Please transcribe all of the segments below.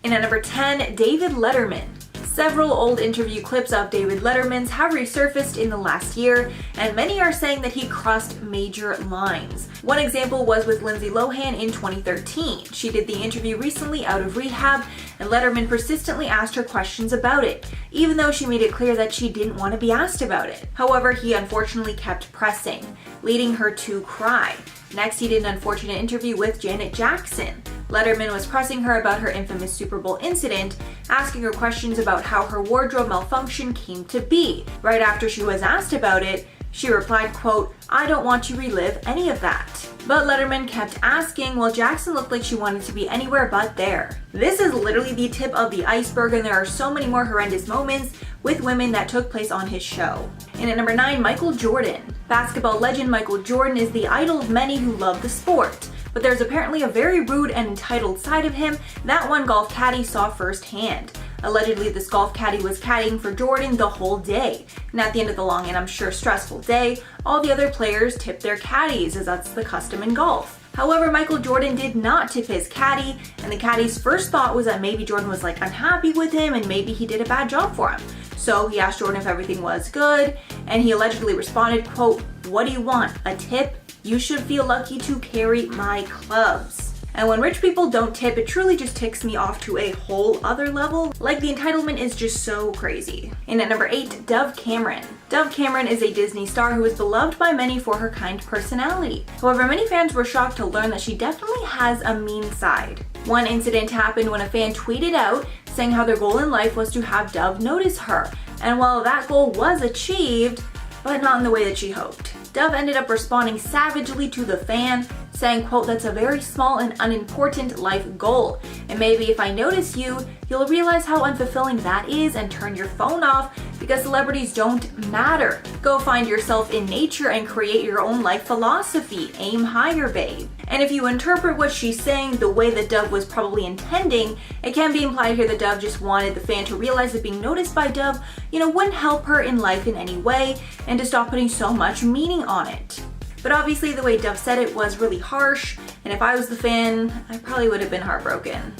And at number 10, David Letterman. Several old interview clips of David Letterman's have resurfaced in the last year, and many are saying that he crossed major lines. One example was with Lindsay Lohan in 2013. She did the interview recently out of rehab, and Letterman persistently asked her questions about it, even though she made it clear that she didn't want to be asked about it. However, he unfortunately kept pressing, leading her to cry. Next, he did an unfortunate interview with Janet Jackson. Letterman was pressing her about her infamous Super Bowl incident, asking her questions about how her wardrobe malfunction came to be. Right after she was asked about it, she replied, quote, "I don't want to relive any of that." But Letterman kept asking, while Jackson looked like she wanted to be anywhere but there. This is literally the tip of the iceberg, and there are so many more horrendous moments with women that took place on his show. And at number 9, Michael Jordan. Basketball legend Michael Jordan is the idol of many who love the sport. But there's apparently a very rude and entitled side of him that one golf caddy saw firsthand. Allegedly, this golf caddy was caddying for Jordan the whole day. And at the end of the long and I'm sure stressful day, all the other players tipped their caddies, as that's the custom in golf. However, Michael Jordan did not tip his caddy, and the caddy's first thought was that maybe Jordan was unhappy with him and maybe he did a bad job for him. So he asked Jordan if everything was good, and he allegedly responded, quote, "What do you want, a tip? You should feel lucky to carry my clubs." And when rich people don't tip, it truly just ticks me off to a whole other level. Like, the entitlement is just so crazy. And at number 8, Dove Cameron. Dove Cameron is a Disney star who is beloved by many for her kind personality. However, many fans were shocked to learn that she definitely has a mean side. One incident happened when a fan tweeted out saying how their goal in life was to have Dove notice her. And while that goal was achieved, but not in the way that she hoped, Dove ended up responding savagely to the fan, saying, quote, "That's a very small and unimportant life goal. And maybe if I notice you, you'll realize how unfulfilling that is and turn your phone off because celebrities don't matter. Go find yourself in nature and create your own life philosophy. Aim higher, babe." And if you interpret what she's saying the way that Dove was probably intending, it can be implied here that Dove just wanted the fan to realize that being noticed by Dove, wouldn't help her in life in any way, and to stop putting so much meaning on it. But obviously the way Dove said it was really harsh, and if I was the fan, I probably would have been heartbroken.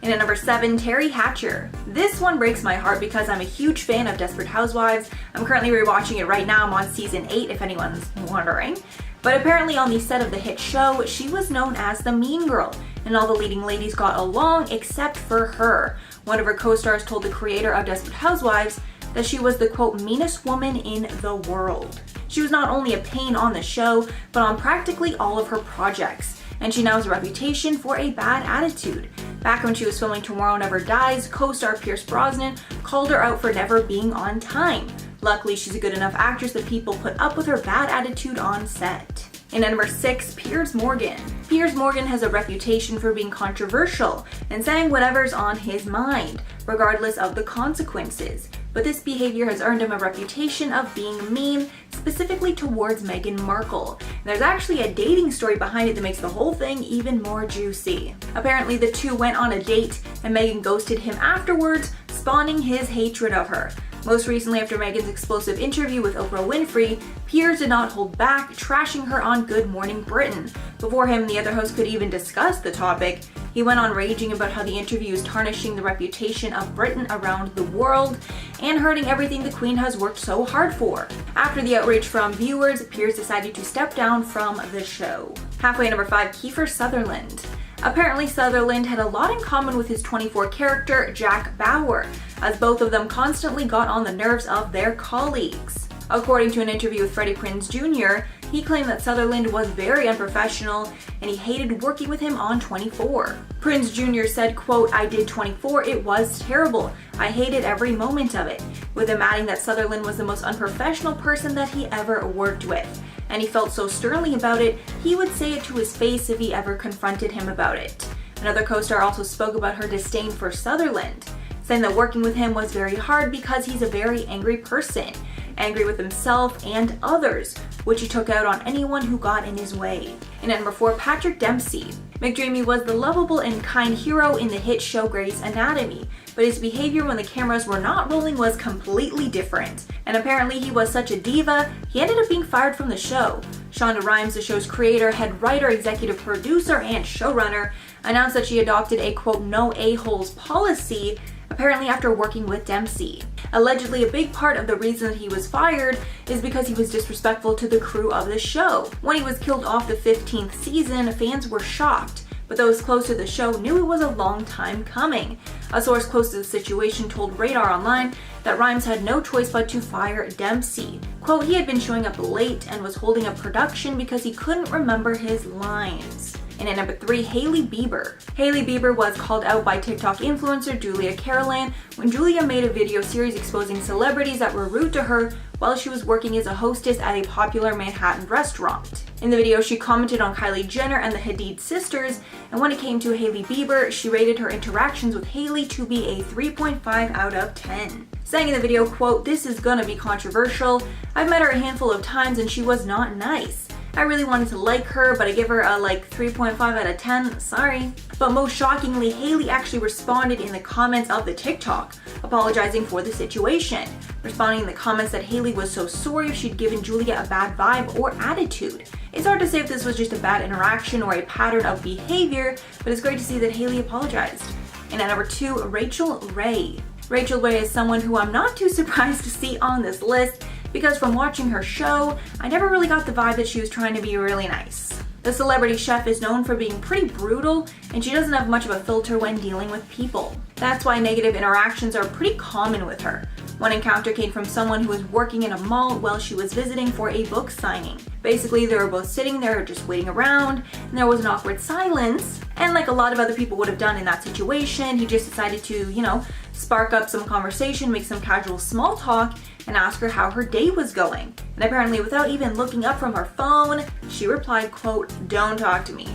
And at number 7, Teri Hatcher. This one breaks my heart because I'm a huge fan of Desperate Housewives. I'm currently rewatching it right now. I'm on season 8 if anyone's wondering. But apparently on the set of the hit show, she was known as the mean girl, and all the leading ladies got along except for her. One of her co-stars told the creator of Desperate Housewives that she was the, quote, "meanest woman in the world." She was not only a pain on the show, but on practically all of her projects, and she now has a reputation for a bad attitude. Back when she was filming Tomorrow Never Dies, co-star Piers Morgan called her out for never being on time. Luckily, she's a good enough actress that people put up with her bad attitude on set. And at number 6, Piers Morgan. Piers Morgan has a reputation for being controversial and saying whatever's on his mind, regardless of the consequences. But this behavior has earned him a reputation of being mean, specifically towards Meghan Markle. And there's actually a dating story behind it that makes the whole thing even more juicy. Apparently the two went on a date and Meghan ghosted him afterwards, spawning his hatred of her. Most recently, after Meghan's explosive interview with Oprah Winfrey, Piers did not hold back, trashing her on Good Morning Britain. Before him and the other host could even discuss the topic, he went on raging about how the interview is tarnishing the reputation of Britain around the world and hurting everything the Queen has worked so hard for. After the outrage from viewers, Piers decided to step down from the show. Halfway at number 5, Kiefer Sutherland. Apparently, Sutherland had a lot in common with his 24 character, Jack Bauer, as both of them constantly got on the nerves of their colleagues. According to an interview with Freddie Prinze Jr., he claimed that Sutherland was very unprofessional and he hated working with him on 24. Prinze Jr. said, quote, "I did 24, it was terrible. I hated every moment of it," with him adding that Sutherland was the most unprofessional person that he ever worked with. And he felt so sternly about it, he would say it to his face if he ever confronted him about it. Another co-star also spoke about her disdain for Sutherland, saying that working with him was very hard because he's a very angry person, angry with himself and others, which he took out on anyone who got in his way. And at number 4, Patrick Dempsey. McDreamy was the lovable and kind hero in the hit show Grey's Anatomy, but his behavior when the cameras were not rolling was completely different. And apparently he was such a diva, he ended up being fired from the show. Shonda Rhimes, the show's creator, head writer, executive producer, and showrunner, announced that she adopted a quote no a-holes policy, apparently after working with Dempsey. Allegedly, a big part of the reason that he was fired is because he was disrespectful to the crew of the show. When he was killed off the 15th season, fans were shocked, but those close to the show knew it was a long time coming. A source close to the situation told Radar Online that Rhimes had no choice but to fire Dempsey. Quote, he had been showing up late and was holding up production because he couldn't remember his lines. And at number 3, Hailey Bieber. Hailey Bieber was called out by TikTok influencer Julia Carolan when Julia made a video series exposing celebrities that were rude to her while she was working as a hostess at a popular Manhattan restaurant. In the video, she commented on Kylie Jenner and the Hadid sisters, and when it came to Hailey Bieber, she rated her interactions with Hailey to be a 3.5 out of 10. Saying in the video, quote, this is gonna be controversial. I've met her a handful of times and she was not nice. I really wanted to like her, but I give her a 3.5 out of 10, sorry. But most shockingly, Hailey actually responded in the comments of the TikTok, apologizing for the situation. Responding in the comments that Hailey was so sorry if she'd given Julia a bad vibe or attitude. It's hard to say if this was just a bad interaction or a pattern of behavior, but it's great to see that Hailey apologized. And at number 2, Rachael Ray. Rachael Ray is someone who I'm not too surprised to see on this list, because from watching her show, I never really got the vibe that she was trying to be really nice. The celebrity chef is known for being pretty brutal, and she doesn't have much of a filter when dealing with people. That's why negative interactions are pretty common with her. One encounter came from someone who was working in a mall while she was visiting for a book signing. Basically, they were both sitting there just waiting around, and there was an awkward silence. And like a lot of other people would have done in that situation, he just decided to, spark up some conversation, make some casual small talk, and ask her how her day was going. And apparently, without even looking up from her phone, she replied, quote, don't talk to me.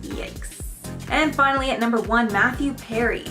Yikes. And finally, at number 1, Matthew Perry.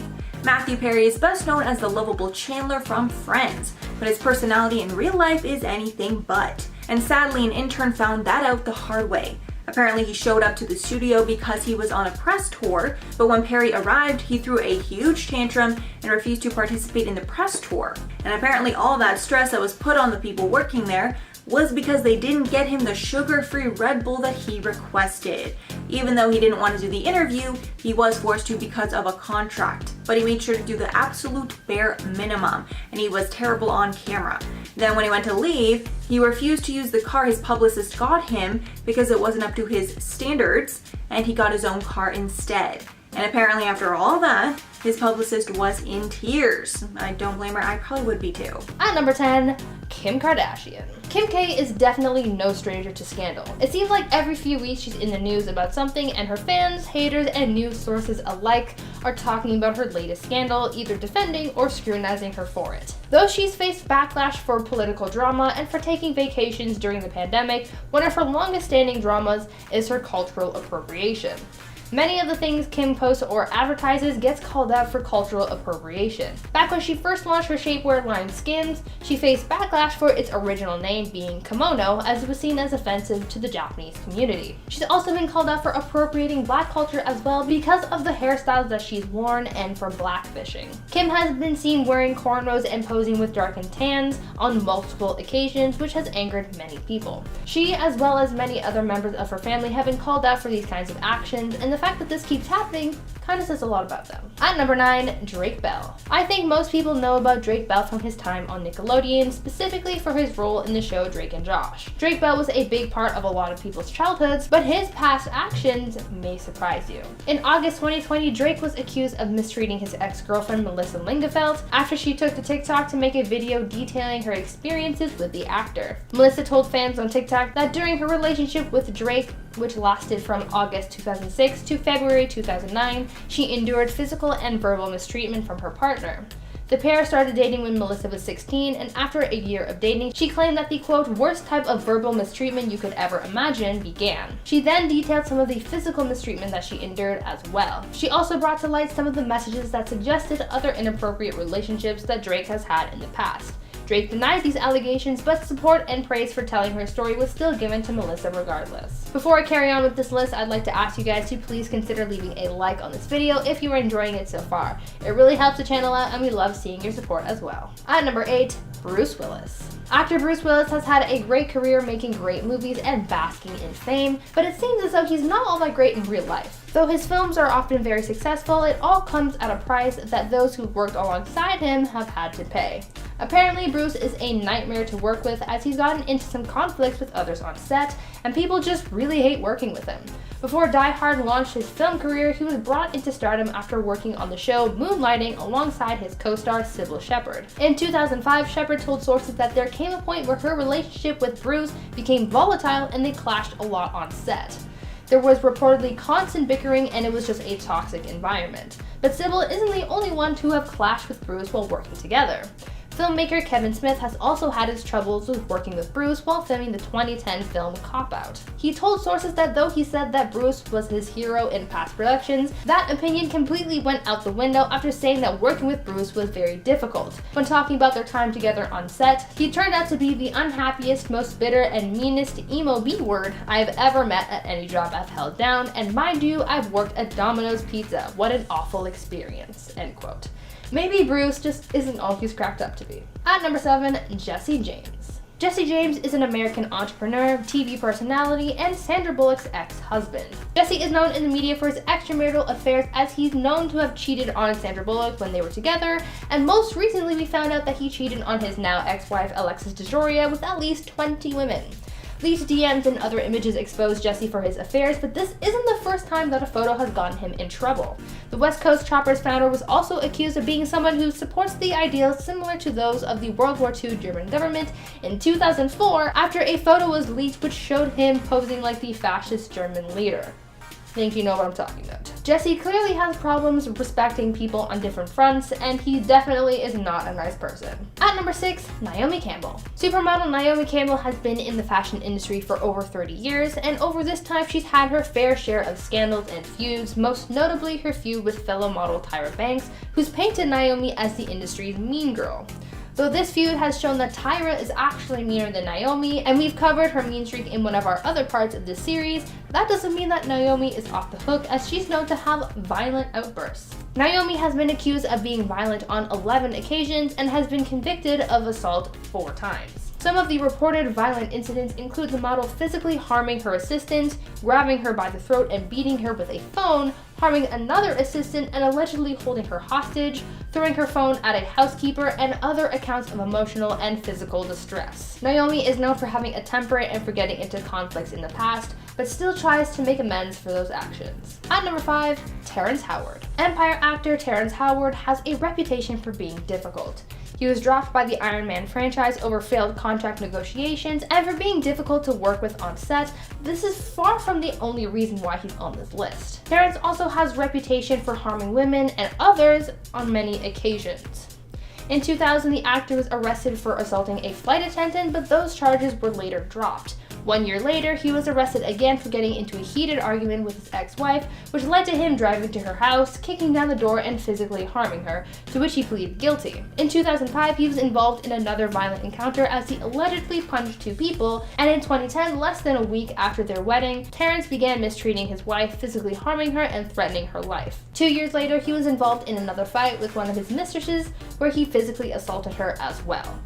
Matthew Perry is best known as the lovable Chandler from Friends, but his personality in real life is anything but. And sadly, an intern found that out the hard way. Apparently, he showed up to the studio because he was on a press tour, but when Perry arrived, he threw a huge tantrum and refused to participate in the press tour. And apparently, all that stress that was put on the people working there was because they didn't get him the sugar-free Red Bull that he requested. Even though he didn't want to do the interview, he was forced to because of a contract. But he made sure to do the absolute bare minimum, and he was terrible on camera. Then when he went to leave, he refused to use the car his publicist got him because it wasn't up to his standards, and he got his own car instead. And apparently after all that, his publicist was in tears. I don't blame her, I probably would be too. At number 10, Kim Kardashian. Kim K is definitely no stranger to scandal. It seems like every few weeks she's in the news about something, and her fans, haters, and news sources alike are talking about her latest scandal, either defending or scrutinizing her for it. Though she's faced backlash for political drama and for taking vacations during the pandemic, one of her longest standing dramas is her cultural appropriation. Many of the things Kim posts or advertises gets called out for cultural appropriation. Back when she first launched her shapewear line Skims, she faced backlash for its original name being kimono, as it was seen as offensive to the Japanese community. She's also been called out for appropriating black culture as well because of the hairstyles that she's worn and for blackfishing. Kim has been seen wearing cornrows and posing with darkened tans on multiple occasions, which has angered many people. She, as well as many other members of her family, have been called out for these kinds of actions, and the fact that this keeps happening kind of says a lot about them. At number 9, Drake Bell. I think most people know about Drake Bell from his time on Nickelodeon, specifically for his role in the show Drake and Josh. Drake Bell was a big part of a lot of people's childhoods, but his past actions may surprise you. In August 2020, Drake was accused of mistreating his ex-girlfriend Melissa Lingefeld after she took to TikTok to make a video detailing her experiences with the actor. Melissa told fans on TikTok that during her relationship with Drake, which lasted from August 2006 to February 2009, she endured physical and verbal mistreatment from her partner. The pair started dating when Melissa was 16, and after a year of dating, she claimed that the quote, worst type of verbal mistreatment you could ever imagine began. She then detailed some of the physical mistreatment that she endured as well. She also brought to light some of the messages that suggested other inappropriate relationships that Drake has had in the past. Drake denied these allegations, but support and praise for telling her story was still given to Melissa regardless. Before I carry on with this list, I'd like to ask you guys to please consider leaving a like on this video if you are enjoying it so far. It really helps the channel out, and we love seeing your support as well. At number 8, Bruce Willis. Actor Bruce Willis has had a great career making great movies and basking in fame, but it seems as though he's not all that great in real life. Though his films are often very successful, it all comes at a price that those who worked alongside him have had to pay. Apparently, Bruce is a nightmare to work with as he's gotten into some conflicts with others on set, and people just really hate working with him. Before Die Hard launched his film career, he was brought into stardom after working on the show Moonlighting alongside his co-star Sybil Shepherd. In 2005, Shepherd told sources that there came a point where her relationship with Bruce became volatile and they clashed a lot on set. There was reportedly constant bickering and it was just a toxic environment. But Sybil isn't the only one to have clashed with Bruce while working together. Filmmaker Kevin Smith has also had his troubles with working with Bruce while filming the 2010 film Cop Out. He told sources that though he said that Bruce was his hero in past productions, that opinion completely went out the window after saying that working with Bruce was very difficult. When talking about their time together on set, he turned out to be the unhappiest, most bitter, and meanest emo B-word I've ever met at any job I've held down, and mind you, I've worked at Domino's Pizza. What an awful experience, end quote. Maybe Bruce just isn't all he's cracked up to be. At number 7, Jesse James. Jesse James is an American entrepreneur, TV personality, and Sandra Bullock's ex-husband. Jesse is known in the media for his extramarital affairs as he's known to have cheated on Sandra Bullock when they were together, and most recently we found out that he cheated on his now ex-wife Alexis DeJoria with at least 20 women. Leaked DMs and other images expose Jesse for his affairs, but this isn't the first time that a photo has gotten him in trouble. The West Coast Choppers founder was also accused of being someone who supports the ideals similar to those of the World War II German government in 2004 after a photo was leaked which showed him posing like the fascist German leader. I think you know what I'm talking about. Jesse clearly has problems respecting people on different fronts, and he definitely is not a nice person. At number 6, Naomi Campbell. Supermodel Naomi Campbell has been in the fashion industry for over 30 years, and over this time she's had her fair share of scandals and feuds, most notably her feud with fellow model Tyra Banks, who's painted Naomi as the industry's mean girl. Though this feud has shown that Tyra is actually meaner than Naomi, and we've covered her mean streak in one of our other parts of this series, that doesn't mean that Naomi is off the hook as she's known to have violent outbursts. Naomi has been accused of being violent on 11 occasions and has been convicted of assault 4 times. Some of the reported violent incidents include the model physically harming her assistant, grabbing her by the throat and beating her with a phone, harming another assistant and allegedly holding her hostage, throwing her phone at a housekeeper, and other accounts of emotional and physical distress. Naomi is known for having a temper and for getting into conflicts in the past, but still tries to make amends for those actions. At number 5, Terrence Howard. Empire actor Terrence Howard has a reputation for being difficult. He was dropped by the Iron Man franchise over failed contract negotiations and for being difficult to work with on set. This is far from the only reason why he's on this list. Terrence also has a reputation for harming women and others on many occasions. In 2000, the actor was arrested for assaulting a flight attendant, but those charges were later dropped. 1 year later, he was arrested again for getting into a heated argument with his ex-wife, which led to him driving to her house, kicking down the door, and physically harming her, to which he pleaded guilty. In 2005, he was involved in another violent encounter as he allegedly punched 2 people, and in 2010, less than a week after their wedding, Terrence began mistreating his wife, physically harming her and threatening her life. 2 years later, he was involved in another fight with one of his mistresses, where he physically assaulted her as well.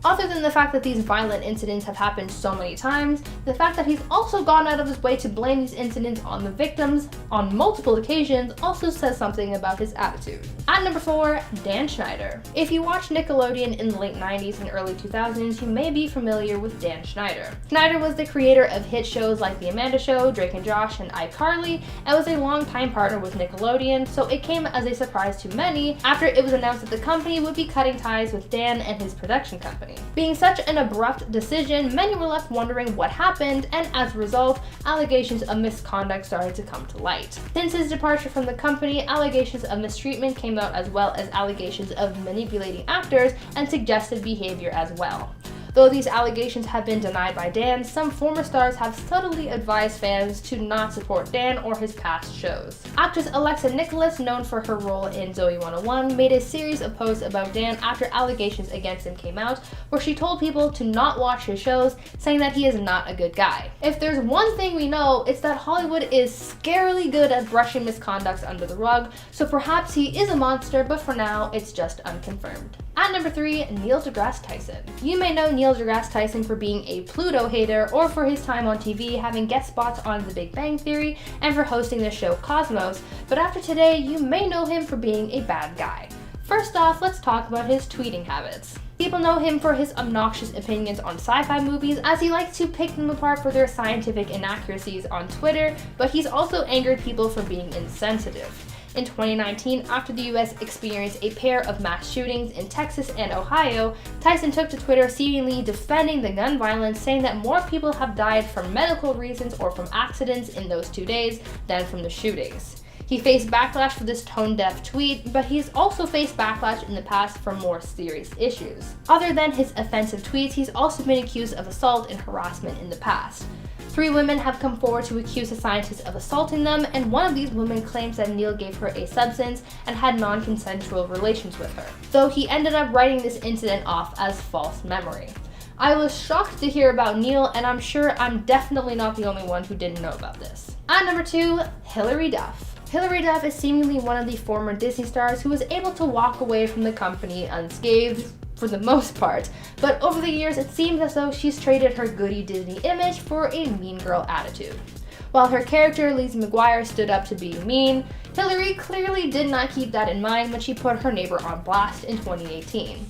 Other than the fact that these violent incidents have happened so many times, the fact that he's also gone out of his way to blame these incidents on the victims on multiple occasions also says something about his attitude. At number 4, Dan Schneider. If you watched Nickelodeon in the late 90s and early 2000s, you may be familiar with Dan Schneider. Schneider was the creator of hit shows like The Amanda Show, Drake and Josh, and iCarly, and was a longtime partner with Nickelodeon, so it came as a surprise to many after it was announced that the company would be cutting ties with Dan and his production company. Being such an abrupt decision, many were left wondering what happened, and as a result, allegations of misconduct started to come to light. Since his departure from the company, allegations of mistreatment came out as well as allegations of manipulating actors and suggestive behavior as well. Though these allegations have been denied by Dan, some former stars have subtly advised fans to not support Dan or his past shows. Actress Alexa Nicholas, known for her role in Zoe 101, made a series of posts about Dan after allegations against him came out, where she told people to not watch his shows, saying that he is not a good guy. If there's one thing we know, it's that Hollywood is scarily good at brushing misconducts under the rug, so perhaps he is a monster, but for now, it's just unconfirmed. At number 3, Neil deGrasse Tyson. You may know Neil deGrasse Tyson for being a Pluto hater or for his time on TV having guest spots on The Big Bang Theory and for hosting the show Cosmos, but after today, you may know him for being a bad guy. First off, let's talk about his tweeting habits. People know him for his obnoxious opinions on sci-fi movies, as he likes to pick them apart for their scientific inaccuracies on Twitter, but he's also angered people for being insensitive. In 2019, after the US experienced a pair of mass shootings in Texas and Ohio, Tyson took to Twitter seemingly defending the gun violence, saying that more people have died from medical reasons or from accidents in those 2 days than from the shootings. He faced backlash for this tone-deaf tweet, but he's also faced backlash in the past for more serious issues. Other than his offensive tweets, he's also been accused of assault and harassment in the past. 3 women have come forward to accuse the scientist of assaulting them, and one of these women claims that Neil gave her a substance and had non-consensual relations with her, though he ended up writing this incident off as false memory. I was shocked to hear about Neil, and I'm sure I'm definitely not the only one who didn't know about this. At number 2, Hilary Duff. Hilary Duff is seemingly one of the former Disney stars who was able to walk away from the company unscathed for the most part, but over the years it seems as though she's traded her goody Disney image for a mean girl attitude. While her character Lizzie McGuire stood up to being mean, Hilary clearly did not keep that in mind when she put her neighbor on blast in 2018.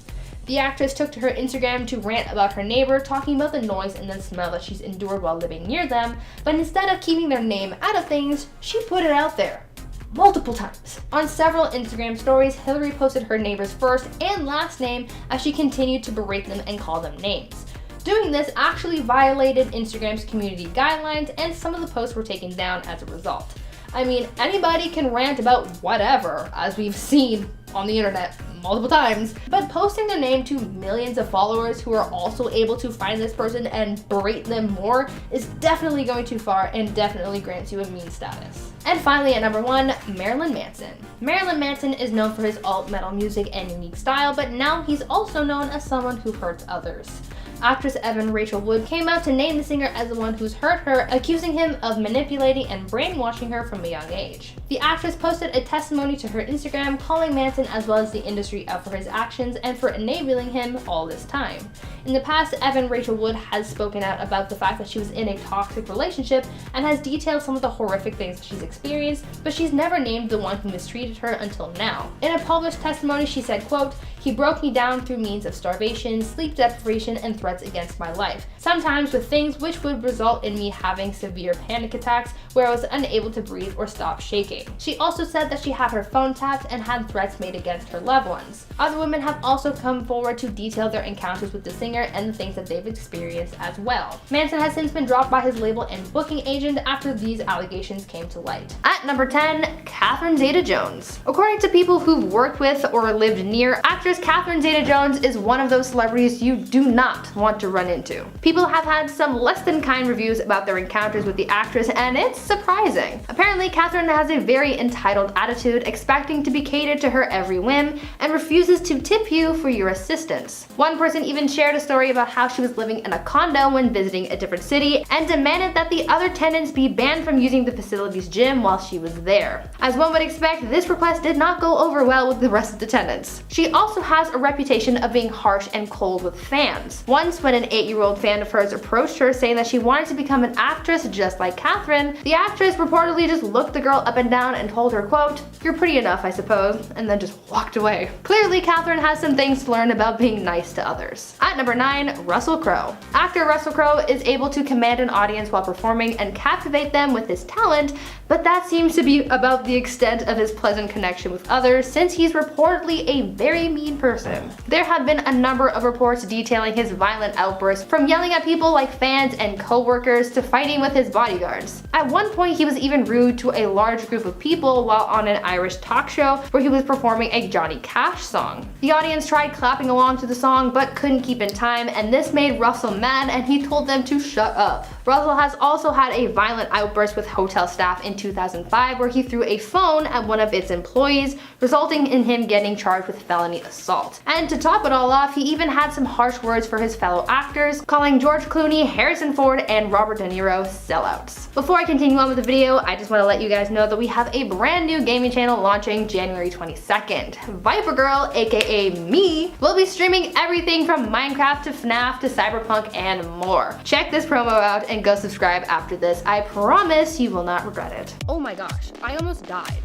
The actress took to her Instagram to rant about her neighbor, talking about the noise and the smell that she's endured while living near them, but instead of keeping their name out of things, she put it out there. Multiple times. On several Instagram stories, Hilary posted her neighbor's first and last name as she continued to berate them and call them names. Doing this actually violated Instagram's community guidelines, and some of the posts were taken down as a result. I mean, anybody can rant about whatever, as we've seen on the internet multiple times, but posting their name to millions of followers who are also able to find this person and berate them more is definitely going too far and definitely grants you a mean status. And finally, at number 1, Marilyn Manson. Marilyn Manson is known for his alt-metal music and unique style, but now he's also known as someone who hurts others. Actress Rachael Wood came out to name the singer as the one who's hurt her, accusing him of manipulating and brainwashing her from a young age. The actress posted a testimony to her Instagram calling Manson as well as the industry out for his actions and for enabling him all this time. In the past, Rachael Wood has spoken out about the fact that she was in a toxic relationship and has detailed some of the horrific things that she's experienced, but she's never named the one who mistreated her until now. In a published testimony, she said, quote, "He broke me down through means of starvation, sleep deprivation, and threats against my life, sometimes with things which would result in me having severe panic attacks where I was unable to breathe or stop shaking." She also said that she had her phone tapped and had threats made against her loved ones. Other women have also come forward to detail their encounters with the singer and the things that they've experienced as well. Manson has since been dropped by his label and booking agent after these allegations came to light. At number 10, Catherine Zeta-Jones. According to people who've worked with or lived near, actress Catherine Zeta-Jones is one of those celebrities you do not want to run into. People have had some less than kind reviews about their encounters with the actress, and it's surprising. Apparently, Catherine has a very entitled attitude, expecting to be catered to her every whim, and refuses to tip you for your assistance. One person even shared a story about how she was living in a condo when visiting a different city and demanded that the other tenants be banned from using the facility's gym while she was there. As one would expect, this request did not go over well with the rest of the tenants. She also has a reputation of being harsh and cold with fans. Once, when an 8-year-old fan of hers approached her saying that she wanted to become an actress just like Catherine, the actress reportedly just looked the girl up and down and told her, quote, "You're pretty enough, I suppose," and then just walked away. Clearly, Catherine has some things to learn about being nice to others. At number 9, Russell Crowe. Actor Russell Crowe is able to command an audience while performing and captivate them with his talent, but that seems to be about the extent of his pleasant connection with others, since he's reportedly a very mean person. There have been a number of reports detailing his violent outbursts, from yelling at people like fans and co-workers to fighting with his bodyguards. At one point, he was even rude to a large group of people while on an Irish talk show where he was performing a Johnny Cash song. The audience tried clapping along to the song but couldn't keep in time, and this made Russell mad and he told them to shut up. Russell has also had a violent outburst with hotel staff in 2005 where he threw a phone at one of its employees, resulting in him getting charged with felony assault. assault. And to top it all off, he even had some harsh words for his fellow actors, calling George Clooney, Harrison Ford, and Robert De Niro sellouts. Before I continue on with the video, I just want to let you guys know that we have a brand new gaming channel launching January 22nd. Viper Girl, aka me, will be streaming everything from Minecraft to FNAF to Cyberpunk and more. Check this promo out and go subscribe after this. I promise you will not regret it. Oh my gosh, I almost died.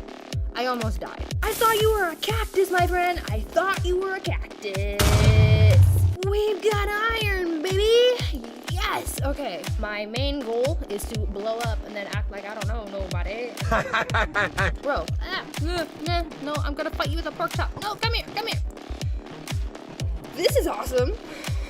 I almost died. I thought you were a cactus, my friend. I thought you were a cactus. We've got iron, baby. Yes. Okay, my main goal is to blow up and then act like I don't know nobody. Bro, no, I'm gonna fight you with a pork chop. No, come here. This is awesome.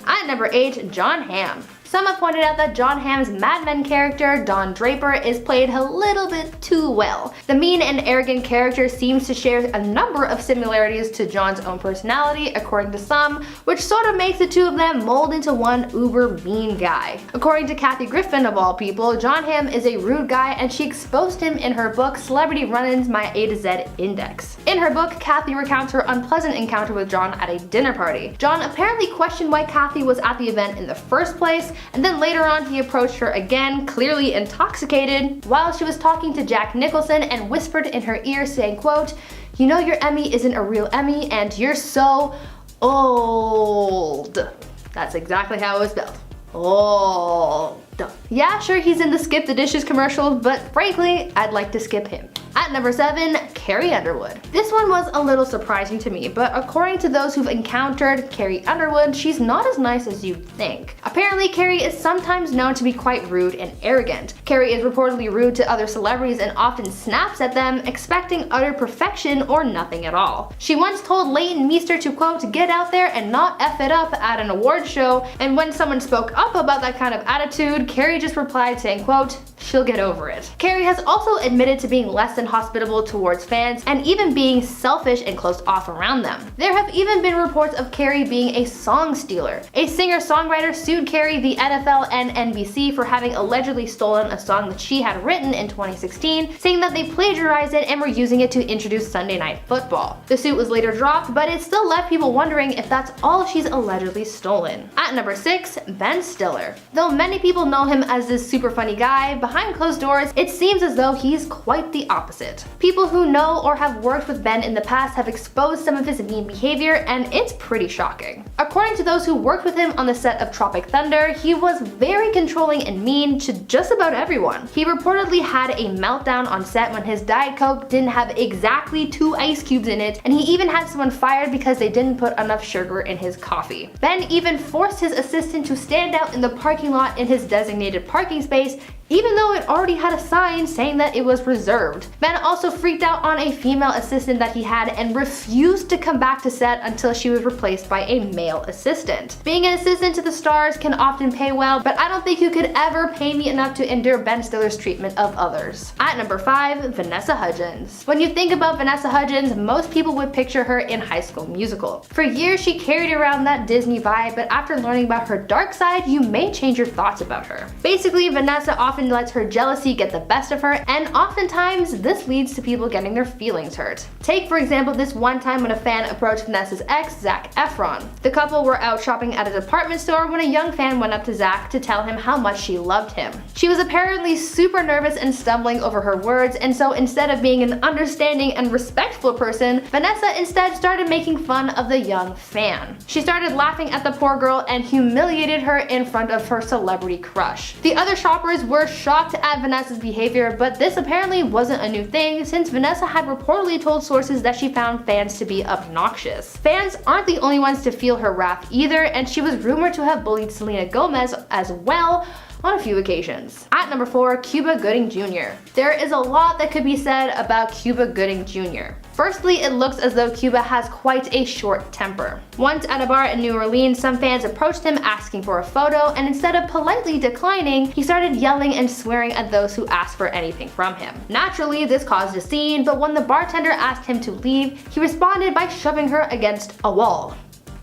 At number 8, Jon Hamm. Some have pointed out that Jon Hamm's Mad Men character, Don Draper, is played a little bit too well. The mean and arrogant character seems to share a number of similarities to Jon's own personality, according to some, which sort of makes the two of them mold into one uber mean guy. According to Kathy Griffin, of all people, Jon Hamm is a rude guy, and she exposed him in her book Celebrity Run-Ins: My A to Z Index. In her book, Kathy recounts her unpleasant encounter with Jon at a dinner party. Jon apparently questioned why Kathy was at the event in the first place, and then later on he approached her again, clearly intoxicated, while she was talking to Jack Nicholson, and whispered in her ear saying, quote, "You know your Emmy isn't a real Emmy and you're so old." That's exactly how it was spelled. Old. Yeah, sure, he's in the skip the dishes commercials, but frankly, I'd like to skip him. At number 7, Carrie Underwood. This one was a little surprising to me, but according to those who've encountered Carrie Underwood, she's not as nice as you'd think. Apparently, Carrie is sometimes known to be quite rude and arrogant. Carrie is reportedly rude to other celebrities and often snaps at them, expecting utter perfection or nothing at all. She once told Leighton Meester to, quote, "get out there and not F it up" at an award show, and when someone spoke up about that kind of attitude, Carrie just replied saying, quote, "she'll get over it." Carrie has also admitted to being less than hospitable towards fans and even being selfish and closed off around them. There have even been reports of Carrie being a song stealer. A singer-songwriter sued Carrie, the NFL, and NBC for having allegedly stolen a song that she had written in 2016, saying that they plagiarized it and were using it to introduce Sunday Night Football. The suit was later dropped, but it still left people wondering if that's all she's allegedly stolen. At number 6, Ben Stiller. Though many people know him as this super funny guy, behind closed doors, it seems as though he's quite the opposite. People who know or have worked with Ben in the past have exposed some of his mean behavior, and it's pretty shocking. According to those who worked with him on the set of Tropic Thunder, he was very controlling and mean to just about everyone. He reportedly had a meltdown on set when his Diet Coke didn't have exactly 2 ice cubes in it, and he even had someone fired because they didn't put enough sugar in his coffee. Ben even forced his assistant to stand out in the parking lot in his designated parking space, even though it already had a sign saying that it was reserved. Ben also freaked out on a female assistant that he had and refused to come back to set until she was replaced by a male assistant. Being an assistant to the stars can often pay well, but I don't think you could ever pay me enough to endure Ben Stiller's treatment of others. At number 5, Vanessa Hudgens. When you think about Vanessa Hudgens, most people would picture her in High School Musical. For years, she carried around that Disney vibe, but after learning about her dark side, you may change your thoughts about her. Basically, Vanessa often lets her jealousy get the best of her, and oftentimes this leads to people getting their feelings hurt. Take for example this one time when a fan approached Vanessa's ex, Zac Efron. The couple were out shopping at a department store when a young fan went up to Zac to tell him how much she loved him. She was apparently super nervous and stumbling over her words, and so instead of being an understanding and respectful person, Vanessa instead started making fun of the young fan. She started laughing at the poor girl and humiliated her in front of her celebrity crush. The other shoppers were shocked at Vanessa's behavior, but this apparently wasn't a new thing since Vanessa had reportedly told sources that she found fans to be obnoxious. Fans aren't the only ones to feel her wrath either, and she was rumored to have bullied Selena Gomez as well on a few occasions. At number 4, Cuba Gooding Jr. There is a lot that could be said about Cuba Gooding Jr. Firstly, it looks as though Cuba has quite a short temper. Once at a bar in New Orleans, some fans approached him asking for a photo, and instead of politely declining, he started yelling and swearing at those who asked for anything from him. Naturally, this caused a scene, but when the bartender asked him to leave, he responded by shoving her against a wall.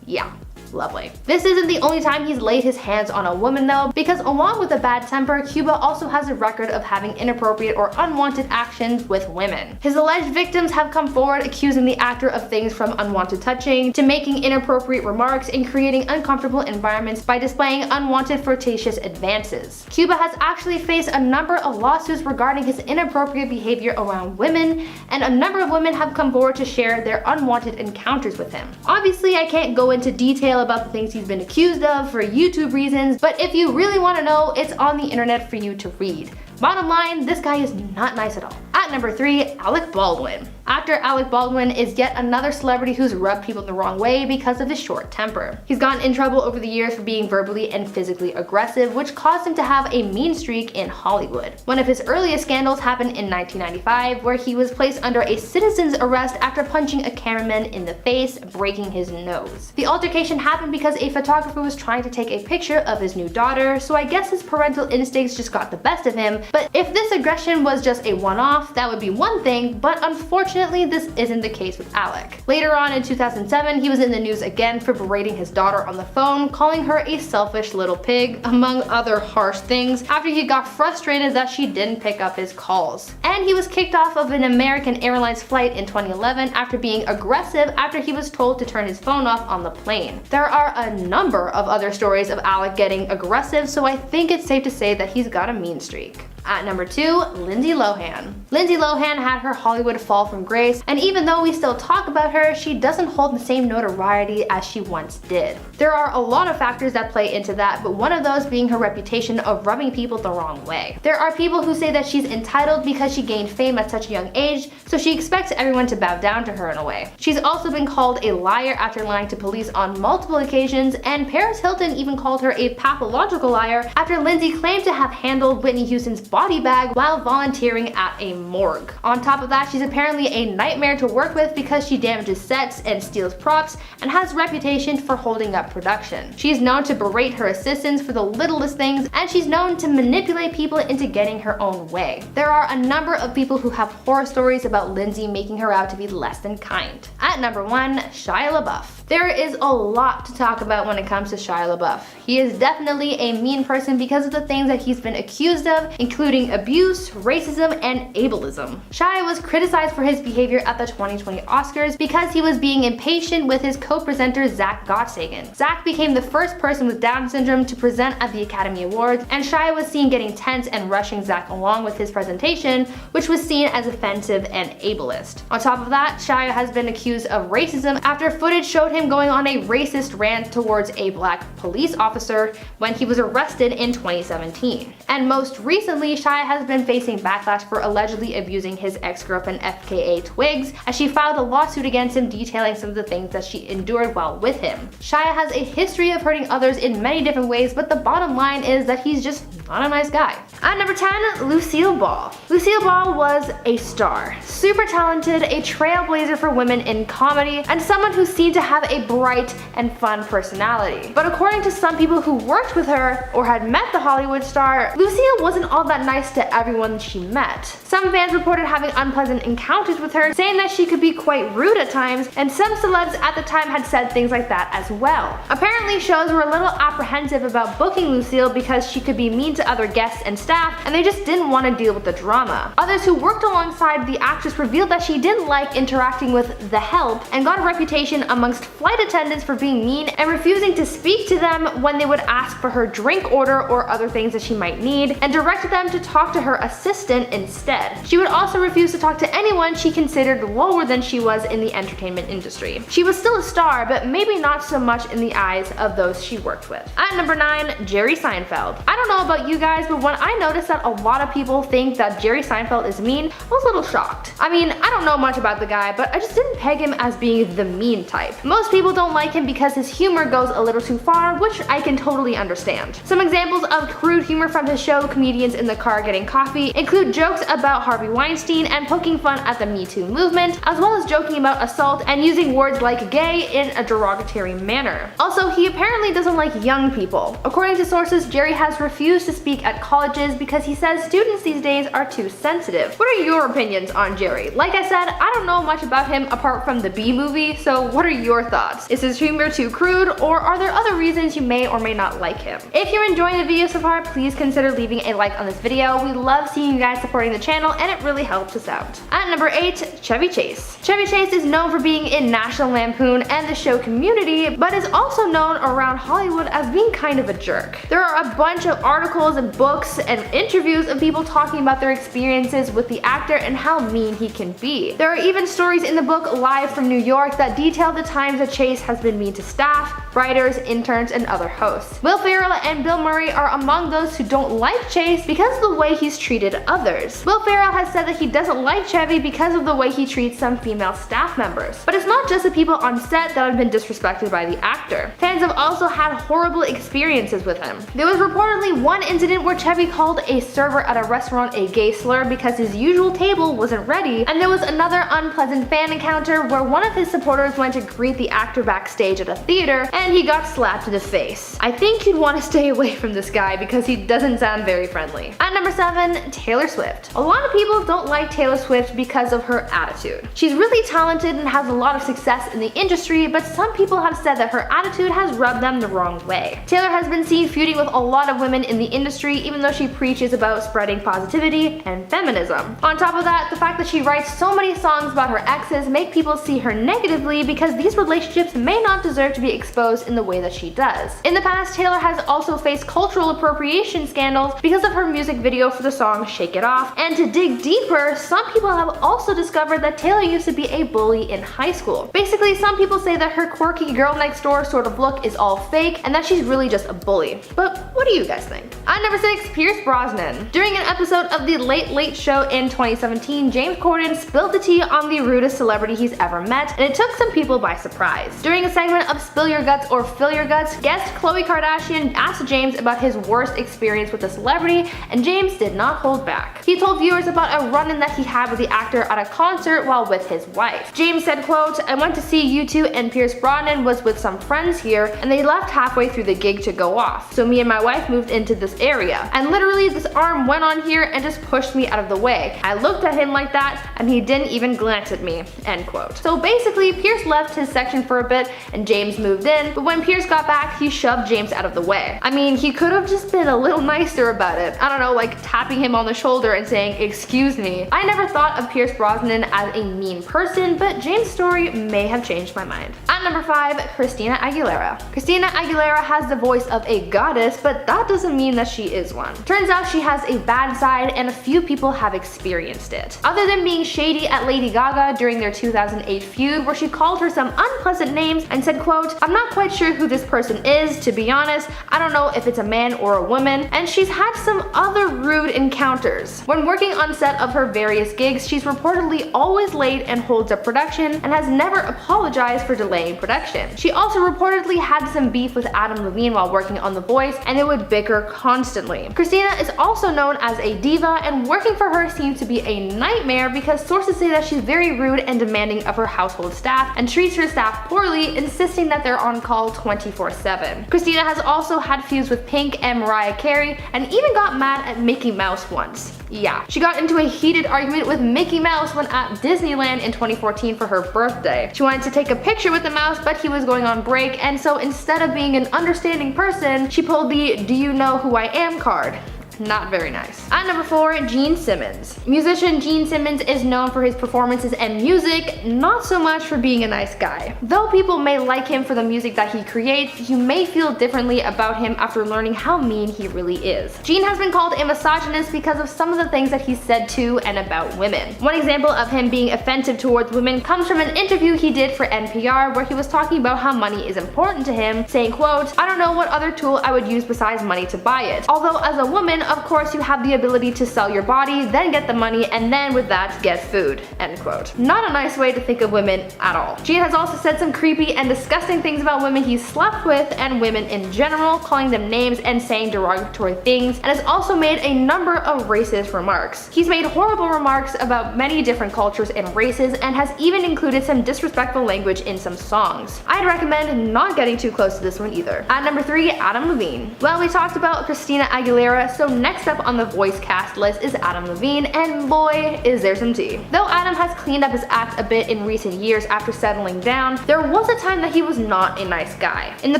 Yeah. Lovely. This isn't the only time he's laid his hands on a woman though, because along with a bad temper, Cuba also has a record of having inappropriate or unwanted actions with women. His alleged victims have come forward accusing the actor of things from unwanted touching to making inappropriate remarks and creating uncomfortable environments by displaying unwanted flirtatious advances. Cuba has actually faced a number of lawsuits regarding his inappropriate behavior around women, and a number of women have come forward to share their unwanted encounters with him. Obviously, I can't go into detail about the things he's been accused of for YouTube reasons, but if you really want to know, it's on the internet for you to read. Bottom line, this guy is not nice at all. At number 3, Alec Baldwin. Actor Alec Baldwin is yet another celebrity who's rubbed people the wrong way because of his short temper. He's gotten in trouble over the years for being verbally and physically aggressive, which caused him to have a mean streak in Hollywood. One of his earliest scandals happened in 1995, where he was placed under a citizen's arrest after punching a cameraman in the face, breaking his nose. The altercation happened because a photographer was trying to take a picture of his new daughter, so I guess his parental instincts just got the best of him. But if this aggression was just a one-off, that would be one thing, but unfortunately this isn't the case with Alec. Later on in 2007, he was in the news again for berating his daughter on the phone, calling her a selfish little pig, among other harsh things, after he got frustrated that she didn't pick up his calls. And he was kicked off of an American Airlines flight in 2011 after being aggressive after he was told to turn his phone off on the plane. There are a number of other stories of Alec getting aggressive, so I think it's safe to say that he's got a mean streak. At number 2, Lindsay Lohan. Lindsay Lohan had her Hollywood fall from grace, and even though we still talk about her, she doesn't hold the same notoriety as she once did. There are a lot of factors that play into that, but one of those being her reputation of rubbing people the wrong way. There are people who say that she's entitled because she gained fame at such a young age, so she expects everyone to bow down to her in a way. She's also been called a liar after lying to police on multiple occasions, and Paris Hilton even called her a pathological liar after Lindsay claimed to have handled Whitney Houston's body bag while volunteering at a morgue. On top of that, she's apparently a nightmare to work with because she damages sets and steals props and has a reputation for holding up production. She's known to berate her assistants for the littlest things, and she's known to manipulate people into getting her own way. There are a number of people who have horror stories about Lindsay making her out to be less than kind. At number 1, Shia LaBeouf. There is a lot to talk about when it comes to Shia LaBeouf. He is definitely a mean person because of the things that he's been accused of, including abuse, racism, and ableism. Shia was criticized for his behavior at the 2020 Oscars because he was being impatient with his co-presenter Zach Gottsagen. Zach became the first person with Down syndrome to present at the Academy Awards, and Shia was seen getting tense and rushing Zach along with his presentation, which was seen as offensive and ableist. On top of that, Shia has been accused of racism after footage showed him going on a racist rant towards a black police officer when he was arrested in 2017. And most recently, Shia has been facing backlash for allegedly abusing his ex-girlfriend FKA Twigs, as she filed a lawsuit against him detailing some of the things that she endured while with him. Shia has a history of hurting others in many different ways, but the bottom line is that he's just not a nice guy. At number 10, Lucille Ball. Lucille Ball was a star, super talented, a trailblazer for women in comedy, and someone who seemed to have a bright and fun personality. But according to some people who worked with her or had met the Hollywood star, Lucille wasn't all that nice to everyone she met. Some fans reported having unpleasant encounters with her, saying that she could be quite rude at times, and some celebs at the time had said things like that as well. Apparently, shows were a little apprehensive about booking Lucille because she could be mean to other guests and staff, and they just didn't want to deal with the drama. Others who worked alongside the actress revealed that she didn't like interacting with the help and got a reputation amongst flight attendants for being mean and refusing to speak to them when they would ask for her drink order or other things that she might need, and directed them to talk to her assistant instead. She would also refuse to talk to anyone she considered lower than she was in the entertainment industry. She was still a star, but maybe not so much in the eyes of those she worked with. At number 9, Jerry Seinfeld. I don't know about you guys, but when I noticed that a lot of people think that Jerry Seinfeld is mean, I was a little shocked. I mean, I don't know much about the guy, but I just didn't peg him as being the mean type. Most people don't like him because his humor goes a little too far, which I can totally understand. Some examples of crude humor from his show, Comedians in the Car Getting Coffee, include jokes about Harvey Weinstein and poking fun at the Me Too movement, as well as joking about assault and using words like gay in a derogatory manner. Also, he apparently doesn't like young people. According to sources, Jerry has refused to speak at colleges because he says students these days are too sensitive. What are your opinions on Jerry? Like I said, I don't know much about him apart from the Bee Movie, so what are your thoughts thoughts? Is his humor too crude, or are there other reasons you may or may not like him? If you're enjoying the video so far, please consider leaving a like on this video. We love seeing you guys supporting the channel, and it really helps us out. At number 8, Chevy Chase. Chevy Chase is known for being in National Lampoon and the show Community, but is also known around Hollywood as being kind of a jerk. There are a bunch of articles and books and interviews of people talking about their experiences with the actor and how mean he can be. There are even stories in the book Live from New York that detail the times that Chase has been mean to staff, writers, interns, and other hosts. Will Ferrell and Bill Murray are among those who don't like Chase because of the way he's treated others. Will Ferrell has said that he doesn't like Chevy because of the way he treats some female staff members. But it's not just the people on set that have been disrespected by the actor. Fans have also had horrible experiences with him. There was reportedly one incident where Chevy called a server at a restaurant a gay slur because his usual table wasn't ready, and there was another unpleasant fan encounter where one of his supporters went to greet the actor backstage at a theater and he got slapped in the face. I think you'd want to stay away from this guy because he doesn't sound very friendly. At number 7, Taylor Swift. A lot of people don't like Taylor Swift because of her attitude. She's really talented and has a lot of success in the industry, but some people have said that her attitude has rubbed them the wrong way. Taylor has been seen feuding with a lot of women in the industry, even though she preaches about spreading positivity and feminism. On top of that, the fact that she writes so many songs about her exes make people see her negatively because these relationships may not deserve to be exposed in the way that she does. In the past, Taylor has also faced cultural appropriation scandals because of her music video for the song Shake It Off, and to dig deeper, some people have also discovered that Taylor used to be a bully in high school. Basically, some people say that her quirky girl next door sort of look is all fake and that she's really just a bully. But what do you guys think? At number 6, Pierce Brosnan. During an episode of The Late Late Show in 2017, James Corden spilled the tea on the rudest celebrity he's ever met, and it took some people by surprise. During a segment of Spill Your Guts or Fill Your Guts, guest Khloe Kardashian asked James about his worst experience with a celebrity, and James did not hold back. He told viewers about a run-in that he had with the actor at a concert while with his wife. James said, quote, "I went to see U2 and Pierce Brosnan was with some friends here, and they left halfway through the gig to go off. So me and my wife moved into this area, and literally this arm went on here and just pushed me out of the way. I looked at him like that, and he didn't even glance at me," end quote. So basically, Pierce left his section for a bit, and James moved in, but when Pierce got back, he shoved James out of the way. I mean, he could have just been a little nicer about it. I don't know, like tapping him on the shoulder and saying, "Excuse me." I never thought of Pierce Brosnan as a mean person, but James' story may have changed my mind. At number 5, Christina Aguilera. Christina Aguilera has the voice of a goddess, but that doesn't mean that she is one. Turns out she has a bad side, and a few people have experienced it. Other than being shady at Lady Gaga during their 2008 feud, where she called her some unpleasant names and said, quote, "I'm not quite sure who this person is, to be honest. I don't know if it's a man or a woman," and she's had some other rude encounters. When working on set of her various gigs, she's reportedly always late and holds up production, and has never apologized for delaying production. She also reportedly had some beef with Adam Levine while working on The Voice, and they would bicker constantly. Christina is also known as a diva, and working for her seems to be a nightmare because sources say that she's very rude and demanding of her household staff and treats her staff poorly, insisting that they're on call 24/7. Christina has also had feuds with Pink and Mariah Carey, and even got mad at Mickey Mouse once. Yeah, she got into a heated argument with Mickey Mouse when at Disneyland in 2014 for her birthday. She wanted to take a picture with the mouse, but he was going on break, and so instead of being an understanding person, she pulled the "Do you know who I am" card. Not very nice. At number 4, Gene Simmons. Musician Gene Simmons is known for his performances and music, not so much for being a nice guy. Though people may like him for the music that he creates, you may feel differently about him after learning how mean he really is. Gene has been called a misogynist because of some of the things that he said to and about women. One example of him being offensive towards women comes from an interview he did for NPR where he was talking about how money is important to him, saying, quote, "I don't know what other tool I would use besides money to buy it. Although as a woman, of course you have the ability to sell your body, then get the money, and then with that get food," end quote. Not a nice way to think of women at all. Gene has also said some creepy and disgusting things about women he's slept with and women in general, calling them names and saying derogatory things, and has also made a number of racist remarks. He's made horrible remarks about many different cultures and races, and has even included some disrespectful language in some songs. I'd recommend not getting too close to this one either. At number 3, Adam Levine. Well, we talked about Christina Aguilera, so next up on the voice cast list is Adam Levine, and boy, is there some tea. Though Adam has cleaned up his act a bit in recent years after settling down, there was a time that he was not a nice guy. In the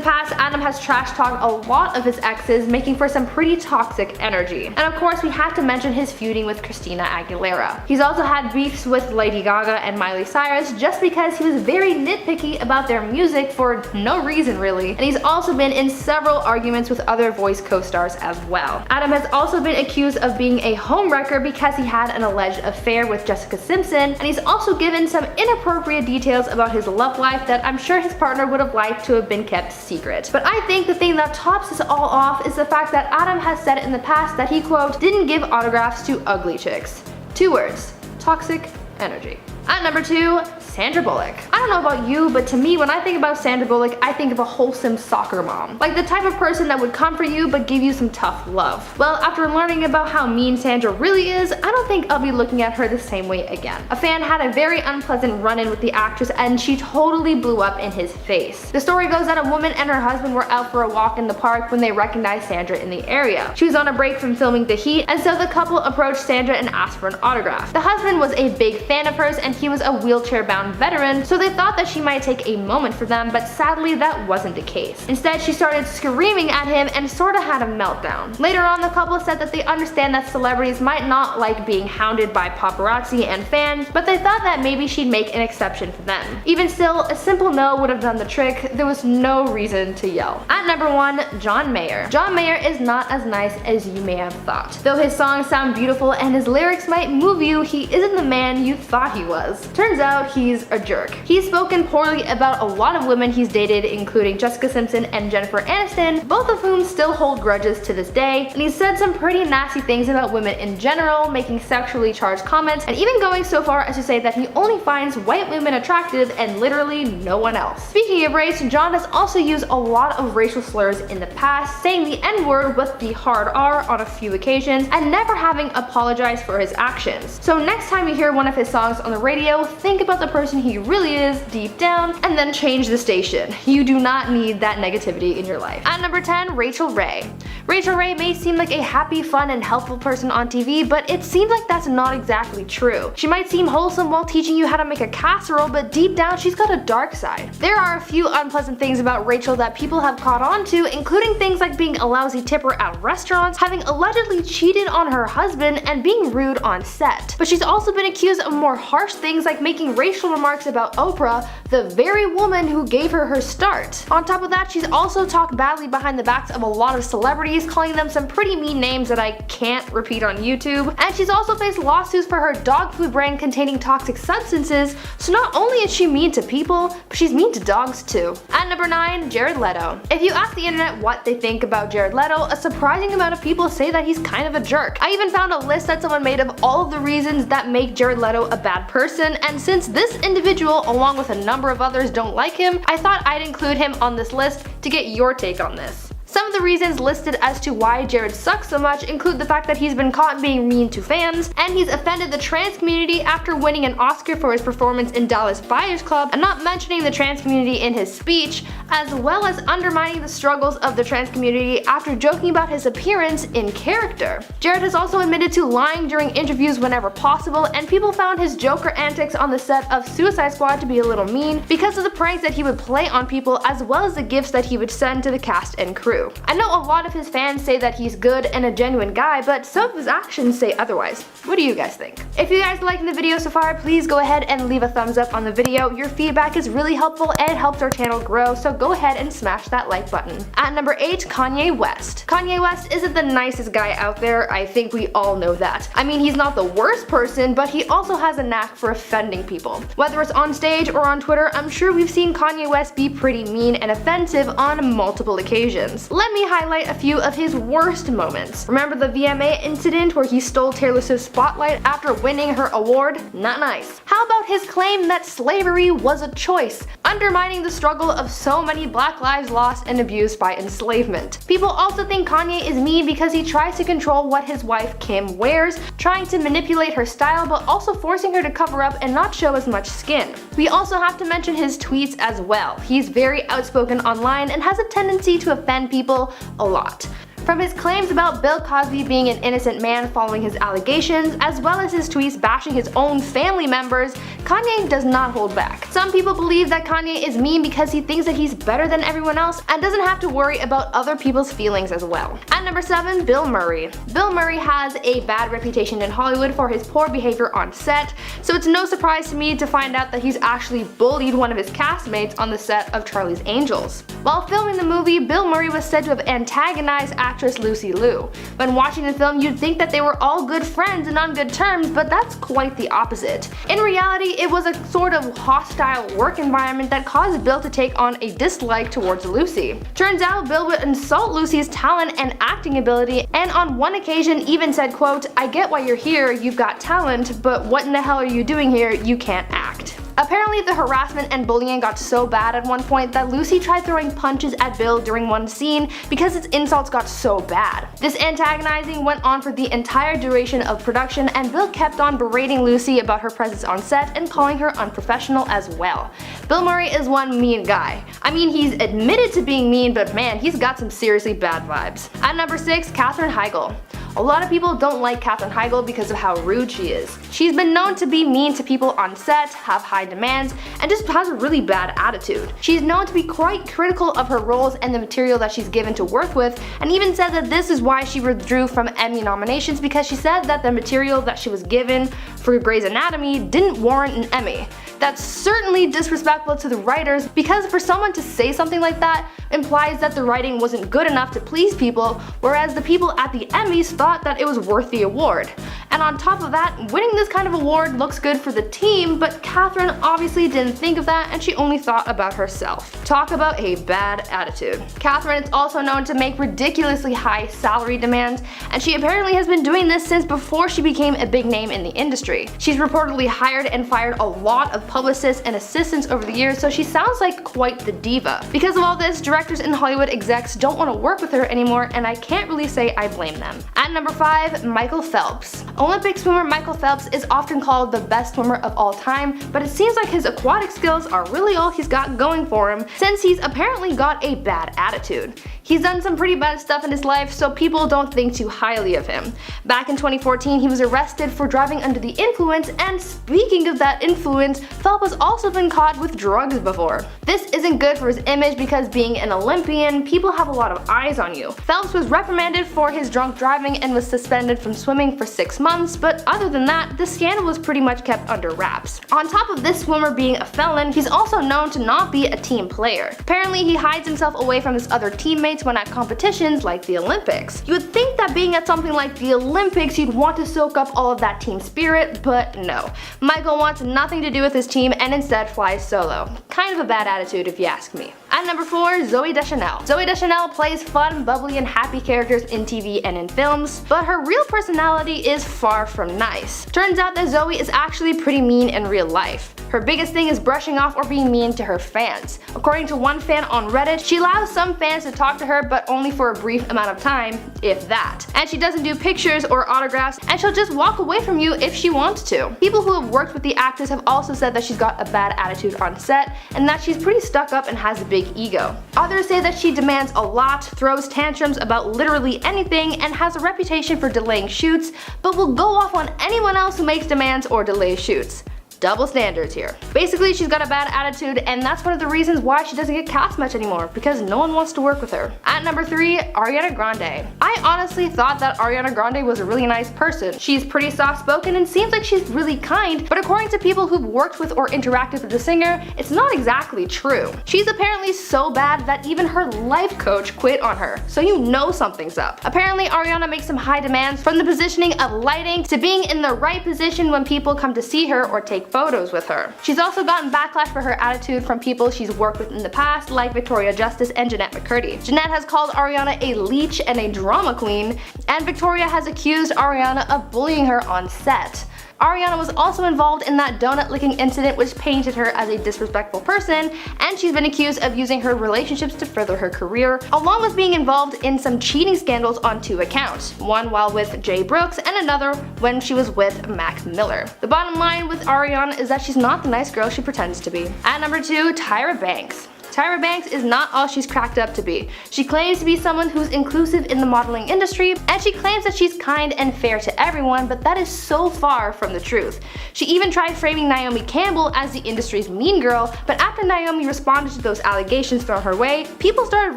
past, Adam has trash-talked a lot of his exes, making for some pretty toxic energy. And of course, we have to mention his feuding with Christina Aguilera. He's also had beefs with Lady Gaga and Miley Cyrus just because he was very nitpicky about their music for no reason really, and he's also been in several arguments with other voice co-stars as well. Adam has also been accused of being a homewrecker because he had an alleged affair with Jessica Simpson, and he's also given some inappropriate details about his love life that I'm sure his partner would have liked to have been kept secret. But I think the thing that tops this all off is the fact that Adam has said in the past that he, quote, didn't give autographs to ugly chicks. 2 words: toxic energy. At number 2, Sandra Bullock. I don't know about you, but to me, when I think about Sandra Bullock, I think of a wholesome soccer mom. Like the type of person that would comfort you but give you some tough love. Well, after learning about how mean Sandra really is, I don't think I'll be looking at her the same way again. A fan had a very unpleasant run-in with the actress and she totally blew up in his face. The story goes that a woman and her husband were out for a walk in the park when they recognized Sandra in the area. She was on a break from filming The Heat, and so the couple approached Sandra and asked for an autograph. The husband was a big fan of hers and he was a wheelchair-bound veteran, so they thought that she might take a moment for them, but sadly that wasn't the case. Instead, she started screaming at him and sorta had a meltdown. Later on, the couple said that they understand that celebrities might not like being hounded by paparazzi and fans, but they thought that maybe she'd make an exception for them. Even still, a simple no would have done the trick. There was no reason to yell. At number 1, John Mayer. John Mayer is not as nice as you may have thought. Though his songs sound beautiful and his lyrics might move you, he isn't the man you thought he was. Turns out he's a jerk. He's spoken poorly about a lot of women he's dated, including Jessica Simpson and Jennifer Aniston, both of whom still hold grudges to this day, and he's said some pretty nasty things about women in general, making sexually charged comments, and even going so far as to say that he only finds white women attractive and literally no one else. Speaking of race, John has also used a lot of racial slurs in the past, saying the N-word with the hard R on a few occasions, and never having apologized for his actions. So next time you hear one of his songs on the radio, think about the person he really is deep down, and then change the station. You do not need that negativity in your life. At number 10, Rachael Ray. Rachael Ray may seem like a happy, fun, and helpful person on TV, but it seems like that's not exactly true. She might seem wholesome while teaching you how to make a casserole, but deep down she's got a dark side. There are a few unpleasant things about Rachael that people have caught on to, including things like being a lousy tipper at restaurants, having allegedly cheated on her husband, and being rude on set. But she's also been accused of more harsh things like making racial remarks about Oprah, the very woman who gave her her start. On top of that, she's also talked badly behind the backs of a lot of celebrities, calling them some pretty mean names that I can't repeat on YouTube, and she's also faced lawsuits for her dog food brand containing toxic substances, so not only is she mean to people, but she's mean to dogs too. At number 9, Jared Leto. If you ask the internet what they think about Jared Leto, a surprising amount of people say that he's kind of a jerk. I even found a list that someone made of all of the reasons that make Jared Leto a bad person, and since this individual, along with a number of others, don't like him, I thought I'd include him on this list to get your take on this. Some of the reasons listed as to why Jared sucks so much include the fact that he's been caught being mean to fans, and he's offended the trans community after winning an Oscar for his performance in Dallas Buyers Club, and not mentioning the trans community in his speech, as well as undermining the struggles of the trans community after joking about his appearance in character. Jared has also admitted to lying during interviews whenever possible, and people found his Joker antics on the set of Suicide Squad to be a little mean because of the pranks that he would play on people, as well as the gifts that he would send to the cast and crew. I know a lot of his fans say that he's good and a genuine guy, but some of his actions say otherwise. What do you guys think? If you guys are liking the video so far, please go ahead and leave a thumbs up on the video. Your feedback is really helpful and it helps our channel grow, so go ahead and smash that like button. At number 8, Kanye West. Kanye West isn't the nicest guy out there, I think we all know that. I mean, he's not the worst person, but he also has a knack for offending people. Whether it's on stage or on Twitter, I'm sure we've seen Kanye West be pretty mean and offensive on multiple occasions. Let me highlight a few of his worst moments. Remember the VMA incident where he stole Taylor Swift's spotlight after winning her award? Not nice. How about his claim that slavery was a choice, undermining the struggle of so many black lives lost and abused by enslavement? People also think Kanye is mean because he tries to control what his wife Kim wears, trying to manipulate her style but also forcing her to cover up and not show as much skin. We also have to mention his tweets as well. He's very outspoken online and has a tendency to offend people a lot. From his claims about Bill Cosby being an innocent man following his allegations, as well as his tweets bashing his own family members, Kanye does not hold back. Some people believe that Kanye is mean because he thinks that he's better than everyone else and doesn't have to worry about other people's feelings as well. At number 7, Bill Murray. Bill Murray has a bad reputation in Hollywood for his poor behavior on set, so it's no surprise to me to find out that he's actually bullied one of his castmates on the set of Charlie's Angels. While filming the movie, Bill Murray was said to have antagonized actress Lucy Liu. When watching the film, you'd think that they were all good friends and on good terms, but that's quite the opposite. In reality, it was a sort of hostile work environment that caused Bill to take on a dislike towards Lucy. Turns out Bill would insult Lucy's talent and acting ability, and on one occasion even said, quote, "I get why you're here, you've got talent, but what in the hell are you doing here? You can't act." Apparently, the harassment and bullying got so bad at one point that Lucy tried throwing punches at Bill during one scene because his insults got so bad. This antagonizing went on for the entire duration of production, and Bill kept on berating Lucy about her presence on set and calling her unprofessional as well. Bill Murray is one mean guy. I mean, he's admitted to being mean, but man, he's got some seriously bad vibes. At number 6, Katherine Heigl. A lot of people don't like Katherine Heigl because of how rude she is. She's been known to be mean to people on set, have high demands, and just has a really bad attitude. She's known to be quite critical of her roles and the material that she's given to work with, and even said that this is why she withdrew from Emmy nominations, because she said that the material that she was given for Grey's Anatomy didn't warrant an Emmy. That's certainly disrespectful to the writers, because for someone to say something like that implies that the writing wasn't good enough to please people, whereas the people at the Emmys thought that it was worth the award. And on top of that, winning this kind of award looks good for the team, but Katherine obviously didn't think of that and she only thought about herself. Talk about a bad attitude. Katherine is also known to make ridiculously high salary demands, and she apparently has been doing this since before she became a big name in the industry. She's reportedly hired and fired a lot of publicists and assistants over the years, so she sounds like quite the diva. Because of all this, directors and Hollywood execs don't want to work with her anymore, and I can't really say I blame them. At number 5, Michael Phelps. Olympic swimmer Michael Phelps is often called the best swimmer of all time, but it seems like his aquatic skills are really all he's got going for him, since he's apparently got a bad attitude. He's done some pretty bad stuff in his life, so people don't think too highly of him. Back in 2014, he was arrested for driving under the influence, and speaking of that influence, Phelps has also been caught with drugs before. This isn't good for his image because being an Olympian, people have a lot of eyes on you. Phelps was reprimanded for his drunk driving and was suspended from swimming for 6 months, but other than that, the scandal was pretty much kept under wraps. On top of this swimmer being a felon, he's also known to not be a team player. Apparently, he hides himself away from his other teammates when at competitions like the Olympics. You would think that being at something like the Olympics, you'd want to soak up all of that team spirit, but no. Michael wants nothing to do with his team and instead flies solo. Kind of a bad attitude if you ask me. At number 4, Zooey Deschanel. Zooey Deschanel plays fun, bubbly, and happy characters in TV and in films, but her real personality is far from nice. Turns out that Zooey is actually pretty mean in real life. Her biggest thing is brushing off or being mean to her fans. According to one fan on Reddit, she allows some fans to talk to her, but only for a brief amount of time, if that. And she doesn't do pictures or autographs, and she'll just walk away from you if she wants to. People who have worked with the actress have also said that she's got a bad attitude on set, and that she's pretty stuck up and has a big ego. Others say that she demands a lot, throws tantrums about literally anything, and has a reputation for delaying shoots, but will go off on anyone else who makes demands or delays shoots. Double standards here. Basically, she's got a bad attitude, and that's one of the reasons why she doesn't get cast much anymore, because no one wants to work with her. At number 3, Ariana Grande. I honestly thought that Ariana Grande was a really nice person. She's pretty soft-spoken and seems like she's really kind, but according to people who've worked with or interacted with the singer, it's not exactly true. She's apparently so bad that even her life coach quit on her, so you know something's up. Apparently, Ariana makes some high demands, from the positioning of lighting to being in the right position when people come to see her or take photos with her. She's also gotten backlash for her attitude from people she's worked with in the past, like Victoria Justice and Jeanette McCurdy. Jeanette has called Ariana a leech and a drama queen, and Victoria has accused Ariana of bullying her on set. Ariana was also involved in that donut licking incident, which painted her as a disrespectful person, and she's been accused of using her relationships to further her career, along with being involved in some cheating scandals on 2 accounts, one while with Jay Brooks and another when she was with Mac Miller. The bottom line with Ariana is that she's not the nice girl she pretends to be. At number 2, Tyra Banks. Tyra Banks is not all she's cracked up to be. She claims to be someone who's inclusive in the modeling industry, and she claims that she's kind and fair to everyone, but that is so far from the truth. She even tried framing Naomi Campbell as the industry's mean girl, but after Naomi responded to those allegations thrown her way, people started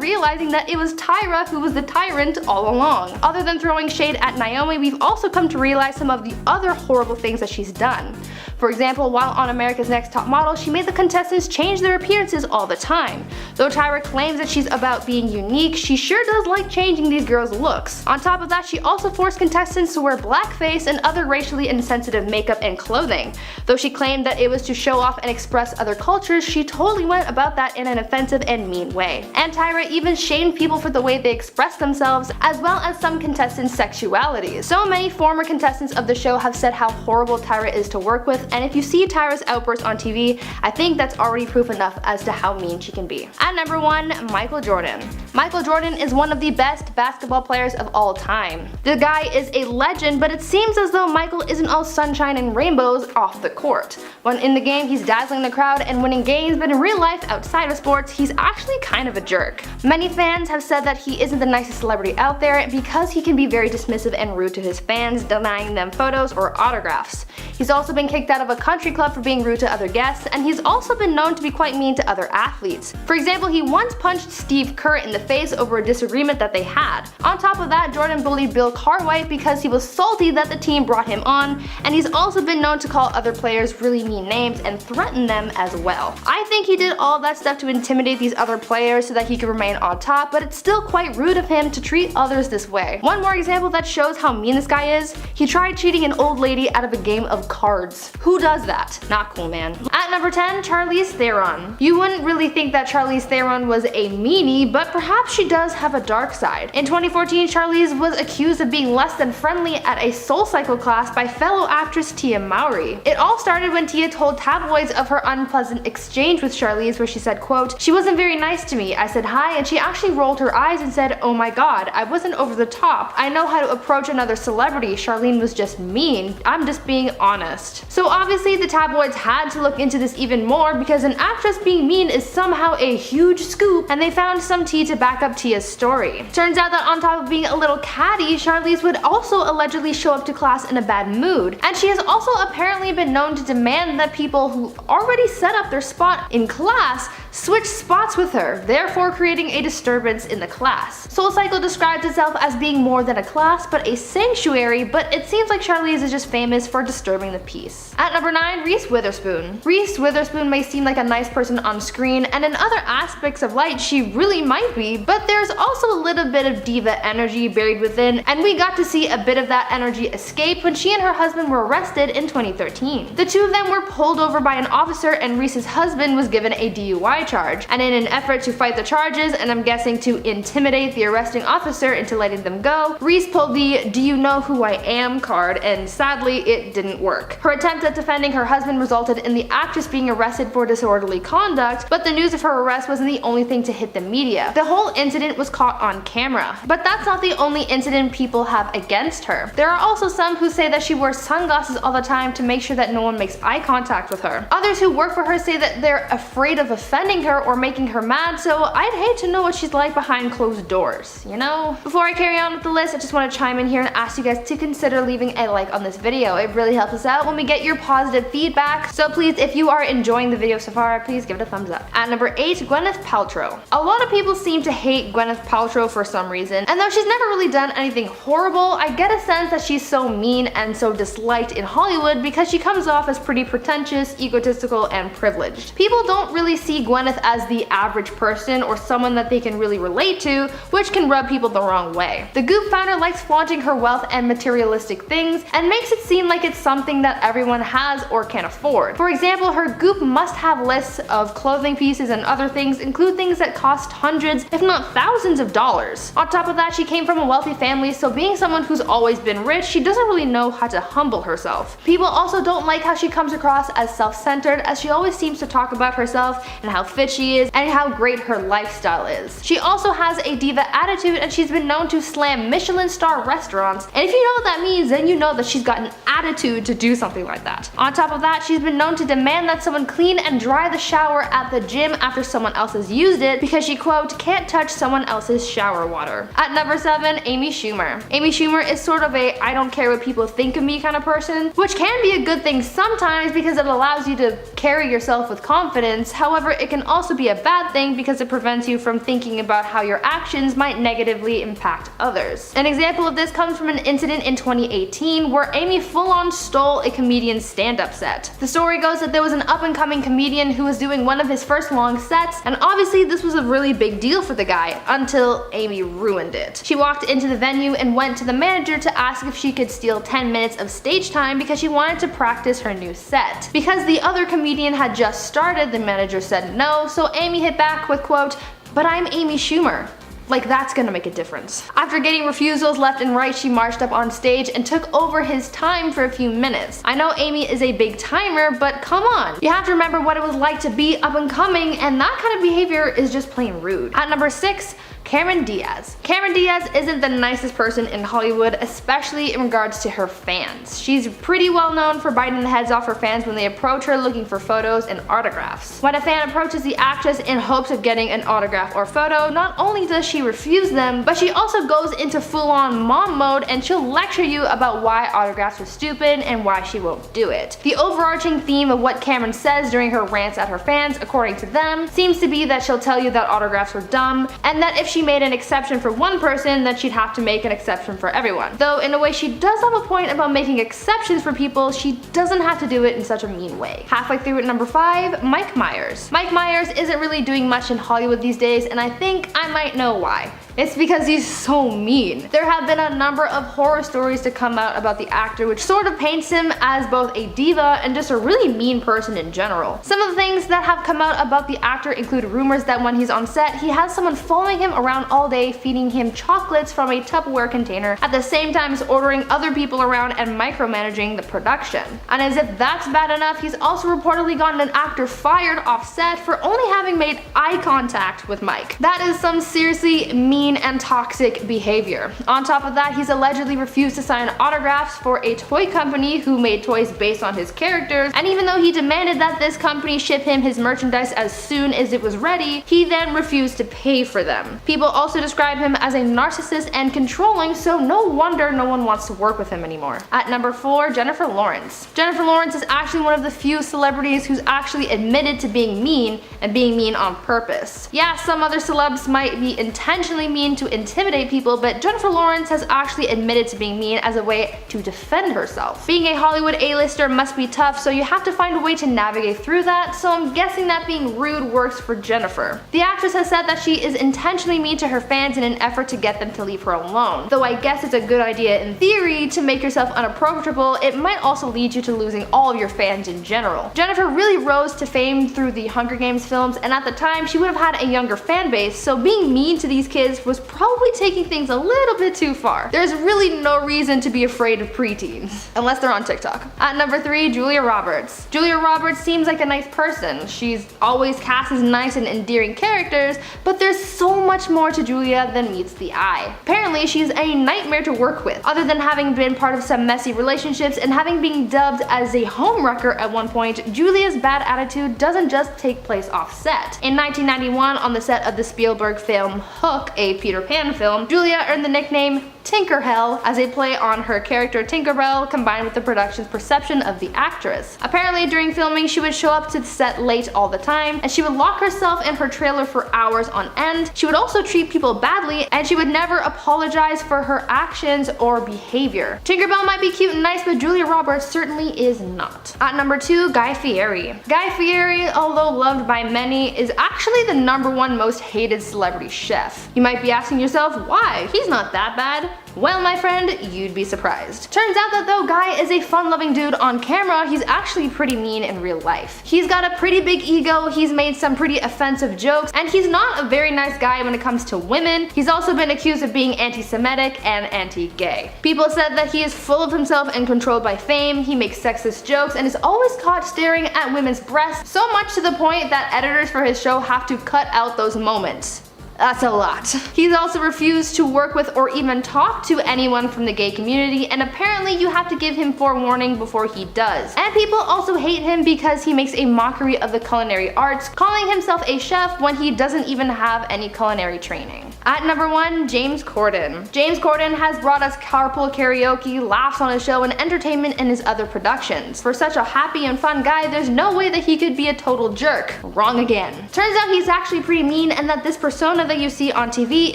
realizing that it was Tyra who was the tyrant all along. Other than throwing shade at Naomi, we've also come to realize some of the other horrible things that she's done. For example, while on America's Next Top Model, she made the contestants change their appearances all the time. Though Tyra claims that she's about being unique, she sure does like changing these girls' looks. On top of that, she also forced contestants to wear blackface and other racially insensitive makeup and clothing. Though she claimed that it was to show off and express other cultures, she totally went about that in an offensive and mean way. And Tyra even shamed people for the way they express themselves, as well as some contestants' sexualities. So many former contestants of the show have said how horrible Tyra is to work with, and if you see Tyra's outbursts on TV, I think that's already proof enough as to how mean she can be. At number 1, Michael Jordan. Michael Jordan is one of the best basketball players of all time. The guy is a legend, but it seems as though Michael isn't all sunshine and rainbows off the court. When in the game, he's dazzling the crowd and winning games, but in real life, outside of sports, he's actually kind of a jerk. Many fans have said that he isn't the nicest celebrity out there because he can be very dismissive and rude to his fans, denying them photos or autographs. He's also been kicked out of a country club for being rude to other guests, and he's also been known to be quite mean to other athletes. For example, he once punched Steve Kerr in the face over a disagreement that they had. On top of that, Jordan bullied Bill Cartwright because he was salty that the team brought him on, and he's also been known to call other players really mean names and threaten them as well. I think he did all that stuff to intimidate these other players so that he could remain on top, but it's still quite rude of him to treat others this way. One more example that shows how mean this guy is, he tried cheating an old lady out of a game of cards. Who does that? Not cool, man. At number 10, Charlize Theron. You wouldn't really think that Charlize Theron was a meanie, but perhaps she does have a dark side. In 2014, Charlize was accused of being less than friendly at a SoulCycle class by fellow actress Tia Mowry. It all started when Tia told tabloids of her unpleasant exchange with Charlize, where she said, quote, "She wasn't very nice to me. I said hi and she actually rolled her eyes and said, oh my god, I wasn't over the top. I know how to approach another celebrity. Charlene was just mean. I'm just being honest." So obviously the tabloids had to look into this even more because an actress being mean is somehow a huge scoop, and they found some tea to back up Tia's story. Turns out that on top of being a little catty, Charlize would also allegedly show up to class in a bad mood, and she has also apparently been known to demand that people who already set up their spot in class switch spots with her, therefore creating a disturbance in the class. SoulCycle describes itself as being more than a class but a sanctuary, but it seems like Charlize is just famous for disturbing the peace. At number 9, Reese Witherspoon. Reese Witherspoon may seem like a nice person on screen, and in other aspects of life she really might be, but there's also a little bit of diva energy buried within, and we got to see a bit of that energy escape when she and her husband were arrested in 2013. The two of them were pulled over by an officer and Reese's husband was given a DUI charge, and in an effort to fight the charges, and I'm guessing to intimidate the arresting officer into letting them go, Reese pulled the "do you know who I am" card, and sadly it didn't work. Her attempt at defending her husband resulted in the actress being arrested for disorderly conduct, but the news of her arrest wasn't the only thing to hit the media. The whole incident was caught on camera. But that's not the only incident people have against her. There are also some who say that she wears sunglasses all the time to make sure that no one makes eye contact with her. Others who work for her say that they're afraid of offending her or making her mad, so I'd hate to know what she's like behind closed doors, you know? Before I carry on with the list, I just want to chime in here and ask you guys to consider leaving a like on this video. It really helps us out when we get your positive feedback, so please, if you are enjoying the video so far, please give it a thumbs up. At number 8, Gwyneth Paltrow. A lot of people seem to hate Gwyneth Paltrow for some reason, and though she's never really done anything horrible, I get a sense that she's so mean and so disliked in Hollywood because she comes off as pretty pretentious, egotistical, and privileged. People don't really see Gwyneth as the average person or someone that they can really relate to, which can rub people the wrong way. The Goop founder likes flaunting her wealth and materialistic things and makes it seem like it's something that everyone has or can afford. For example, her Goop must-have lists of clothing pieces and other things include things that cost hundreds, if not thousands of dollars. On top of that, she came from a wealthy family, so being someone who's always been rich, she doesn't really know how to humble herself. People also don't like how she comes across as self-centered, as she always seems to talk about herself and how fit she is and how great her lifestyle is. She also has a diva attitude and she's been known to slam Michelin star restaurants, and if you know what that means, then you know that she's got an attitude to do something like that. On top of that, she's been known to demand that someone clean and dry the shower at the gym after someone else has used it because she, quote, can't touch someone else's shower water. At number 7, Amy Schumer. Amy Schumer is sort of a I don't care what people think of me kind of person, which can be a good thing sometimes because it allows you to carry yourself with confidence. However, it can also be a bad thing because it prevents you from thinking about how your actions might negatively impact others. An example of this comes from an incident in 2018 where Amy full-on stole a comedian's stand-up set. The story goes that there was an up-and-coming comedian who was doing one of his first long sets, and obviously this was a really big deal for the guy until Amy ruined it. She walked into the venue and went to the manager to ask if she could steal 10 minutes of stage time because she wanted to practice her new set. Because the other comedian had just started, the manager said no, so Amy hit back with, quote, "But I'm Amy Schumer." Like, that's gonna make a difference. After getting refusals left and right, she marched up on stage and took over his time for a few minutes. I know Amy is a big timer, but come on. You have to remember what it was like to be up and coming, and that kind of behavior is just plain rude. At number 6, Cameron Diaz. Cameron Diaz isn't the nicest person in Hollywood, especially in regards to her fans. She's pretty well known for biting the heads off her fans when they approach her looking for photos and autographs. When a fan approaches the actress in hopes of getting an autograph or photo, not only does she refuse them, but she also goes into full-on mom mode and she'll lecture you about why autographs are stupid and why she won't do it. The overarching theme of what Cameron says during her rants at her fans, according to them, seems to be that she'll tell you that autographs are dumb, and that if she made an exception for one person, then she'd have to make an exception for everyone. Though in a way she does have a point about making exceptions for people, she doesn't have to do it in such a mean way. Halfway through at number 5, Mike Myers. Mike Myers isn't really doing much in Hollywood these days, and I think I might know why. It's because he's so mean. There have been a number of horror stories to come out about the actor, which sort of paints him as both a diva and just a really mean person in general. Some of the things that have come out about the actor include rumors that when he's on set, he has someone following him around all day feeding him chocolates from a Tupperware container at the same time as ordering other people around and micromanaging the production. And as if that's bad enough, he's also reportedly gotten an actor fired off set for only having made eye contact with Mike. That is some seriously mean and toxic behavior. On top of that, he's allegedly refused to sign autographs for a toy company who made toys based on his characters, and even though he demanded that this company ship him his merchandise as soon as it was ready, he then refused to pay for them. People also describe him as a narcissist and controlling, so no wonder no one wants to work with him anymore. At number 4, Jennifer Lawrence. Jennifer Lawrence is actually one of the few celebrities who's actually admitted to being mean, and being mean on purpose. Yeah, some other celebs might be intentionally mean to intimidate people, but Jennifer Lawrence has actually admitted to being mean as a way to defend herself. Being a Hollywood A-lister must be tough, so you have to find a way to navigate through that, so I'm guessing that being rude works for Jennifer. The actress has said that she is intentionally mean to her fans in an effort to get them to leave her alone. Though I guess it's a good idea in theory to make yourself unapproachable, it might also lead you to losing all of your fans in general. Jennifer really rose to fame through the Hunger Games films, and at the time she would have had a younger fan base, so being mean to these kids was probably taking things a little bit too far. There's really no reason to be afraid of preteens, unless they're on TikTok. At number 3, Julia Roberts. Julia Roberts seems like a nice person. She's always cast as nice and endearing characters, but there's so much more to Julia than meets the eye. Apparently, she's a nightmare to work with. Other than having been part of some messy relationships and having been dubbed as a homewrecker at one point, Julia's bad attitude doesn't just take place off set. In 1991, on the set of the Spielberg film Hook, a Peter Pan film, Julia earned the nickname Tinkerhell as a play on her character Tinkerbell, combined with the production's perception of the actress. Apparently, during filming, she would show up to the set late all the time, and she would lock herself in her trailer for hours on end. She would also treat people badly, and she would never apologize for her actions or behavior. Tinkerbell might be cute and nice, but Julia Roberts certainly is not. At number 2, Guy Fieri. Guy Fieri, although loved by many, is actually the #1 most hated celebrity chef. You might be asking yourself, why? He's not that bad. Well, my friend, you'd be surprised. Turns out that though Guy is a fun-loving dude on camera, he's actually pretty mean in real life. He's got a pretty big ego, he's made some pretty offensive jokes, and he's not a very nice guy when it comes to women. He's also been accused of being anti-Semitic and anti-gay. People said that he is full of himself and controlled by fame, he makes sexist jokes, and is always caught staring at women's breasts, so much to the point that editors for his show have to cut out those moments. That's a lot. He's also refused to work with or even talk to anyone from the gay community, and apparently you have to give him forewarning before he does. And people also hate him because he makes a mockery of the culinary arts, calling himself a chef when he doesn't even have any culinary training. At number 1, James Corden. James Corden has brought us carpool karaoke, laughs on his show, and entertainment in his other productions. For such a happy and fun guy, there's no way that he could be a total jerk. Wrong again. Turns out he's actually pretty mean, and that this persona that you see on TV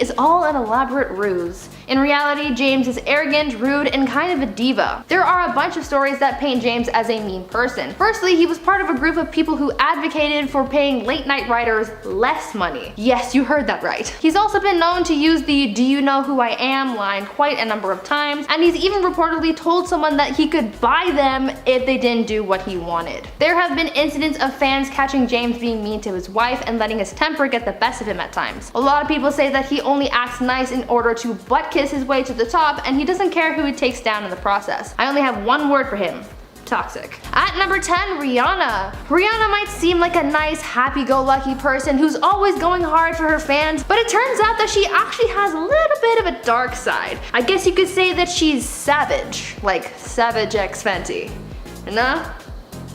is all an elaborate ruse. In reality, James is arrogant, rude, and kind of a diva. There are a bunch of stories that paint James as a mean person. Firstly, he was part of a group of people who advocated for paying late night writers less money. Yes, you heard that right. He's also been known to use the "do you know who I am" line quite a number of times, and he's even reportedly told someone that he could buy them if they didn't do what he wanted. There have been incidents of fans catching James being mean to his wife and letting his temper get the best of him at times. A lot of people say that he only acts nice in order to butt kiss his way to the top, and he doesn't care who he takes down in the process. I only have one word for him: toxic. At number 10, Rihanna. Rihanna might seem like a nice, happy-go-lucky person who's always going hard for her fans, but it turns out that she actually has a little bit of a dark side. I guess you could say that she's savage, like Savage X Fenty. No?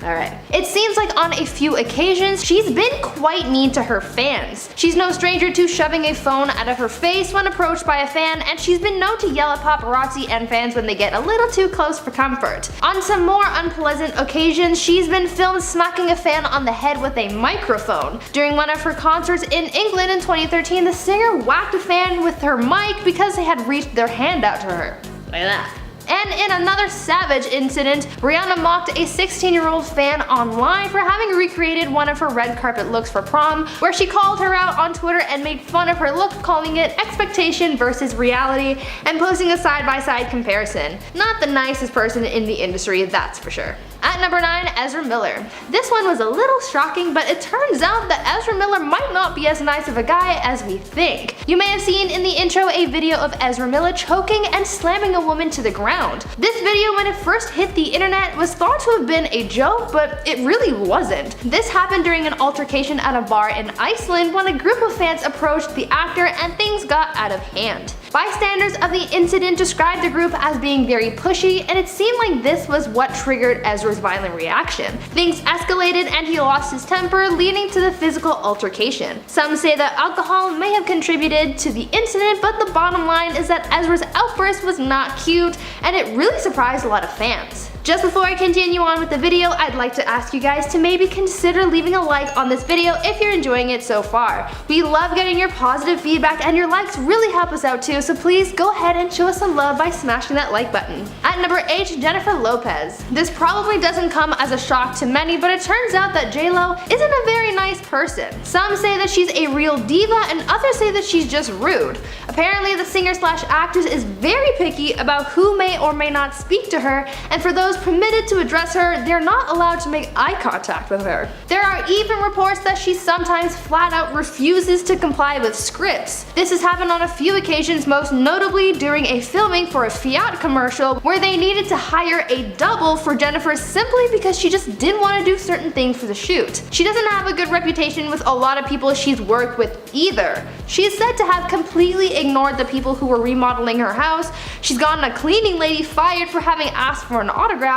Alright. It seems like on a few occasions, she's been quite mean to her fans. She's no stranger to shoving a phone out of her face when approached by a fan, and she's been known to yell at paparazzi and fans when they get a little too close for comfort. On some more unpleasant occasions, she's been filmed smacking a fan on the head with a microphone. During one of her concerts in England in 2013, the singer whacked a fan with her mic because they had reached their hand out to her. Like that. And in another savage incident, Rihanna mocked a 16-year-old fan online for having recreated one of her red carpet looks for prom, where she called her out on Twitter and made fun of her look, calling it expectation versus reality, and posting a side-by-side comparison. Not the nicest person in the industry, that's for sure. At number 9, Ezra Miller. This one was a little shocking, but it turns out that Ezra Miller might not be as nice of a guy as we think. You may have seen in the intro a video of Ezra Miller choking and slamming a woman to the ground. This video, when it first hit the internet, was thought to have been a joke, but it really wasn't. This happened during an altercation at a bar in Iceland when a group of fans approached the actor and things got out of hand. Bystanders of the incident described the group as being very pushy, and it seemed like this was what triggered Ezra's violent reaction. Things escalated and he lost his temper, leading to the physical altercation. Some say that alcohol may have contributed to the incident, but the bottom line is that Ezra's outburst was not cute, and it really surprised a lot of fans. Just before I continue on with the video, I'd like to ask you guys to maybe consider leaving a like on this video if you're enjoying it so far. We love getting your positive feedback, and your likes really help us out too, so please go ahead and show us some love by smashing that like button. At number 8, Jennifer Lopez. This probably doesn't come as a shock to many, but it turns out that J-Lo isn't a very nice person. Some say that she's a real diva, and others say that she's just rude. Apparently, the singer/actress is very picky about who may or may not speak to her, and for those permitted to address her, they're not allowed to make eye contact with her. There are even reports that she sometimes flat out refuses to comply with scripts. This has happened on a few occasions, most notably during a filming for a Fiat commercial where they needed to hire a double for Jennifer simply because she just didn't want to do certain things for the shoot. She doesn't have a good reputation with a lot of people she's worked with either. She is said to have completely ignored the people who were remodeling her house. She's gotten a cleaning lady fired for having asked for an autograph,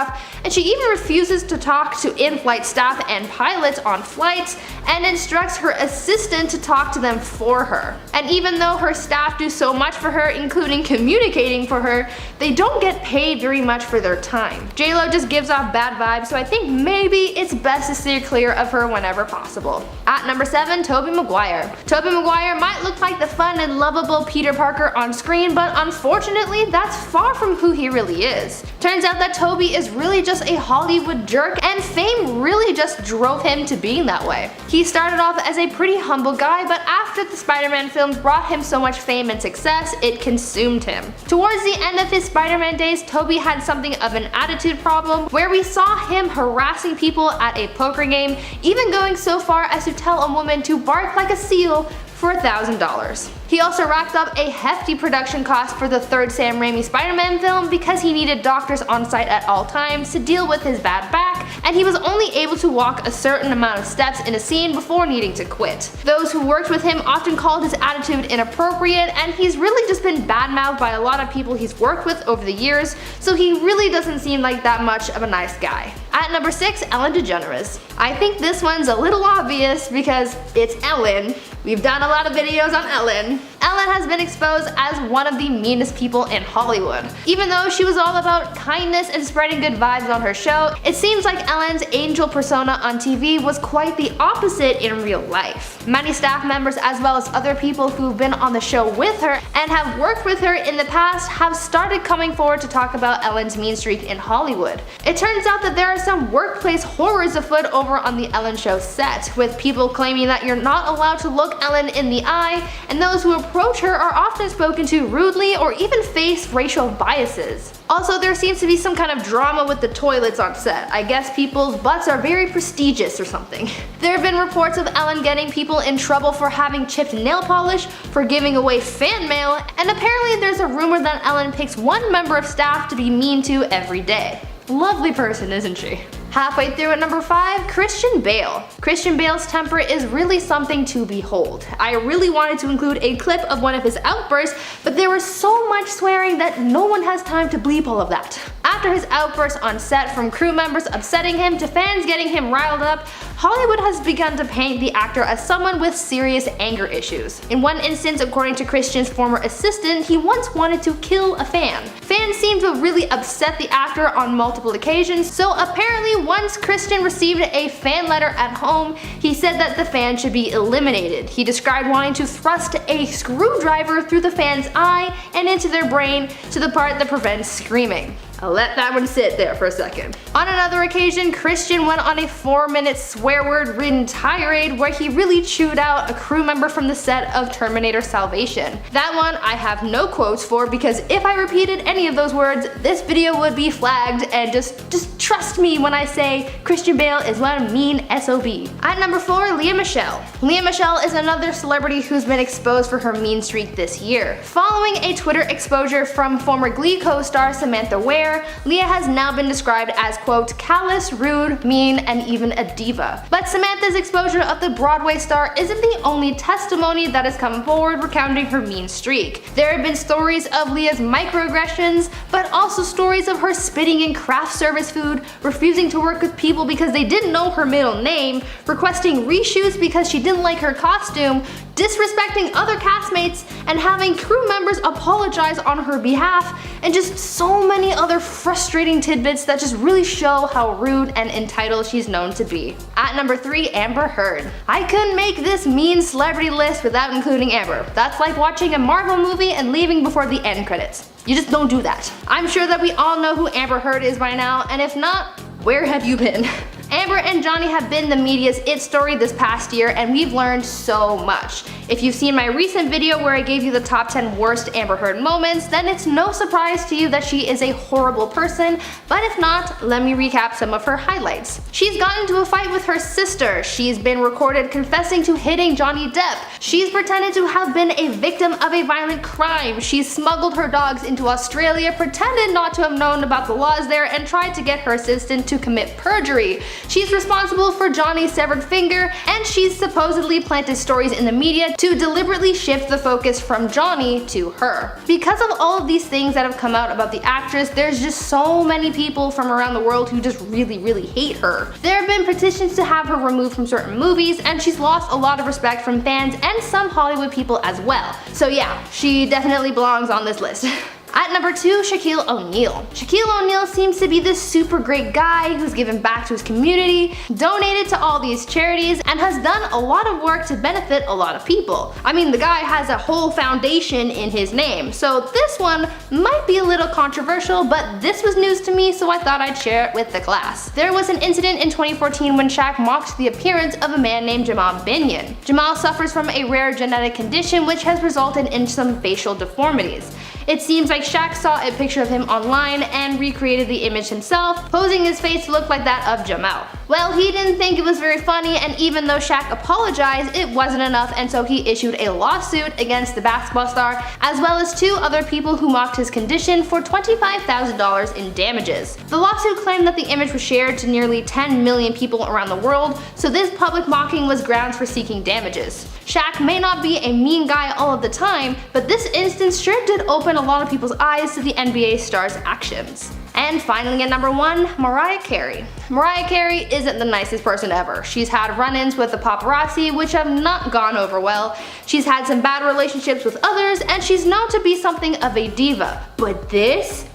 and she even refuses to talk to in-flight staff and pilots on flights, and instructs her assistant to talk to them for her. And even though her staff do so much for her, including communicating for her, they don't get paid very much for their time. J-Lo just gives off bad bad vibes, so I think maybe it's best to steer clear of her whenever possible. At number 7, Tobey Maguire. Tobey Maguire might look like the fun and lovable Peter Parker on screen, but unfortunately that's far from who he really is. Turns out that Tobey is really just a Hollywood jerk, and fame really just drove him to being that way. He started off as a pretty humble guy, but after the Spider-Man films brought him so much fame and success, it consumed him. Towards the end of his Spider-Man days, Tobey had something of an attitude problem, where we saw him harassing people at a poker game, even going so far as to tell a woman to bark like a seal for $1,000. He also racked up a hefty production cost for the third Sam Raimi Spider-Man film because he needed doctors on site at all times to deal with his bad back, and he was only able to walk a certain amount of steps in a scene before needing to quit. Those who worked with him often called his attitude inappropriate, and he's really just been badmouthed by a lot of people he's worked with over the years, so he really doesn't seem like that much of a nice guy. At number 6, Ellen DeGeneres. I think this one's a little obvious because it's Ellen. We've done a lot of videos on Ellen. Ellen has been exposed as one of the meanest people in Hollywood. Even though she was all about kindness and spreading good vibes on her show, it seems like Ellen's angel persona on TV was quite the opposite in real life. Many staff members as well as other people who've been on the show with her and have worked with her in the past have started coming forward to talk about Ellen's mean streak in Hollywood. It turns out that there are some workplace horrors afoot over on the Ellen show set, with people claiming that you're not allowed to look Ellen in the eye, and those who approach her are often spoken to rudely or even face racial biases. Also, there seems to be some kind of drama with the toilets on set. I guess people's butts are very prestigious or something. There have been reports of Ellen getting people in trouble for having chipped nail polish, for giving away fan mail, and apparently there's a rumor that Ellen picks one member of staff to be mean to every day. Lovely person, isn't she? Halfway through at number 5, Christian Bale. Christian Bale's temper is really something to behold. I really wanted to include a clip of one of his outbursts, but there was so much swearing that no one has time to bleep all of that. After his outbursts on set, from crew members upsetting him to fans getting him riled up, Hollywood has begun to paint the actor as someone with serious anger issues. In one instance, according to Christian's former assistant, he once wanted to kill a fan. Fans seem to have really upset the actor on multiple occasions, so apparently once Christian received a fan letter at home, he said that the fan should be eliminated. He described wanting to thrust a screwdriver through the fan's eye and into their brain to the part that prevents screaming. I'll let that one sit there for a second. On another occasion, Christian went on a 4-minute swear word-ridden tirade where he really chewed out a crew member from the set of Terminator Salvation. That one I have no quotes for, because if I repeated any of those words, this video would be flagged, and just trust me when I say Christian Bale is one mean SOB. At number 4, Lea Michele. Lea Michele is another celebrity who's been exposed for her mean streak this year. Following a Twitter exposure from former Glee co-star Samantha Ware, Lea has now been described as, quote, callous, rude, mean, and even a diva. But Samantha's exposure of the Broadway star isn't the only testimony that has come forward recounting her mean streak. There have been stories of Lea's microaggressions, but also stories of her spitting in craft service food, refusing to work with people because they didn't know her middle name, requesting reshoots because she didn't like her costume, disrespecting other castmates, and having crew members apologize on her behalf, and just so many other frustrating tidbits that just really show how rude and entitled she's known to be. At number 3, Amber Heard. I couldn't make this mean celebrity list without including Amber. That's like watching a Marvel movie and leaving before the end credits. You just don't do that. I'm sure that we all know who Amber Heard is by now, and if not, where have you been? Amber and Johnny have been the media's it story this past year, and we've learned so much. If you've seen my recent video where I gave you the top 10 worst Amber Heard moments, then it's no surprise to you that she is a horrible person, but if not, let me recap some of her highlights. She's gotten into a fight with her sister, she's been recorded confessing to hitting Johnny Depp, she's pretended to have been a victim of a violent crime, she's smuggled her dogs into Australia, pretended not to have known about the laws there, and tried to get her assistant to commit perjury. She's responsible for Johnny's severed finger, and she's supposedly planted stories in the media to deliberately shift the focus from Johnny to her. Because of all of these things that have come out about the actress, there's just so many people from around the world who just really hate her. There have been petitions to have her removed from certain movies, and she's lost a lot of respect from fans and some Hollywood people as well. So yeah, she definitely belongs on this list. At number 2, Shaquille O'Neal. Shaquille O'Neal seems to be this super great guy who's given back to his community, donated to all these charities, and has done a lot of work to benefit a lot of people. I mean, the guy has a whole foundation in his name, so this one might be a little controversial, but this was news to me, so I thought I'd share it with the class. There was an incident in 2014 when Shaq mocked the appearance of a man named Jamal Binion. Jamal suffers from a rare genetic condition which has resulted in some facial deformities. It seems like Shaq saw a picture of him online and recreated the image himself, posing his face to look like that of Jamal. Well, he didn't think it was very funny, and even though Shaq apologized, it wasn't enough, and so he issued a lawsuit against the basketball star, as well as 2 other people who mocked his condition for $25,000 in damages. The lawsuit claimed that the image was shared to nearly 10 million people around the world, so this public mocking was grounds for seeking damages. Shaq may not be a mean guy all of the time, but this instance sure did open a lot of people's eyes to the NBA star's actions. And finally at number 1, Mariah Carey. Mariah Carey isn't the nicest person ever. She's had run-ins with the paparazzi which have not gone over well. She's had some bad relationships with others, and she's known to be something of a diva. But this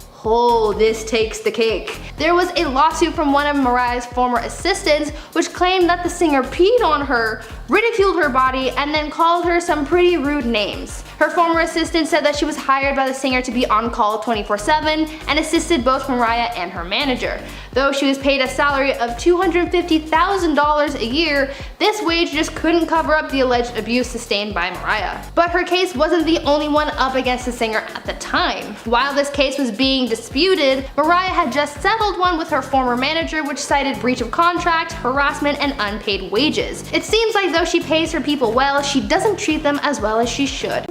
takes the cake. There was a lawsuit from one of Mariah's former assistants which claimed that the singer peed on her, ridiculed her body, and then called her some pretty rude names. Her former assistant said that she was hired by the singer to be on call 24/7 and assisted both Mariah and her manager. Though she was paid a salary of $250,000 a year, this wage just couldn't cover up the alleged abuse sustained by Mariah. But her case wasn't the only one up against the singer at the time. While this case was being disputed, Mariah had just settled one with her former manager which cited breach of contract, harassment, and unpaid wages. It seems like though she pays her people well, she doesn't treat them as well as she should.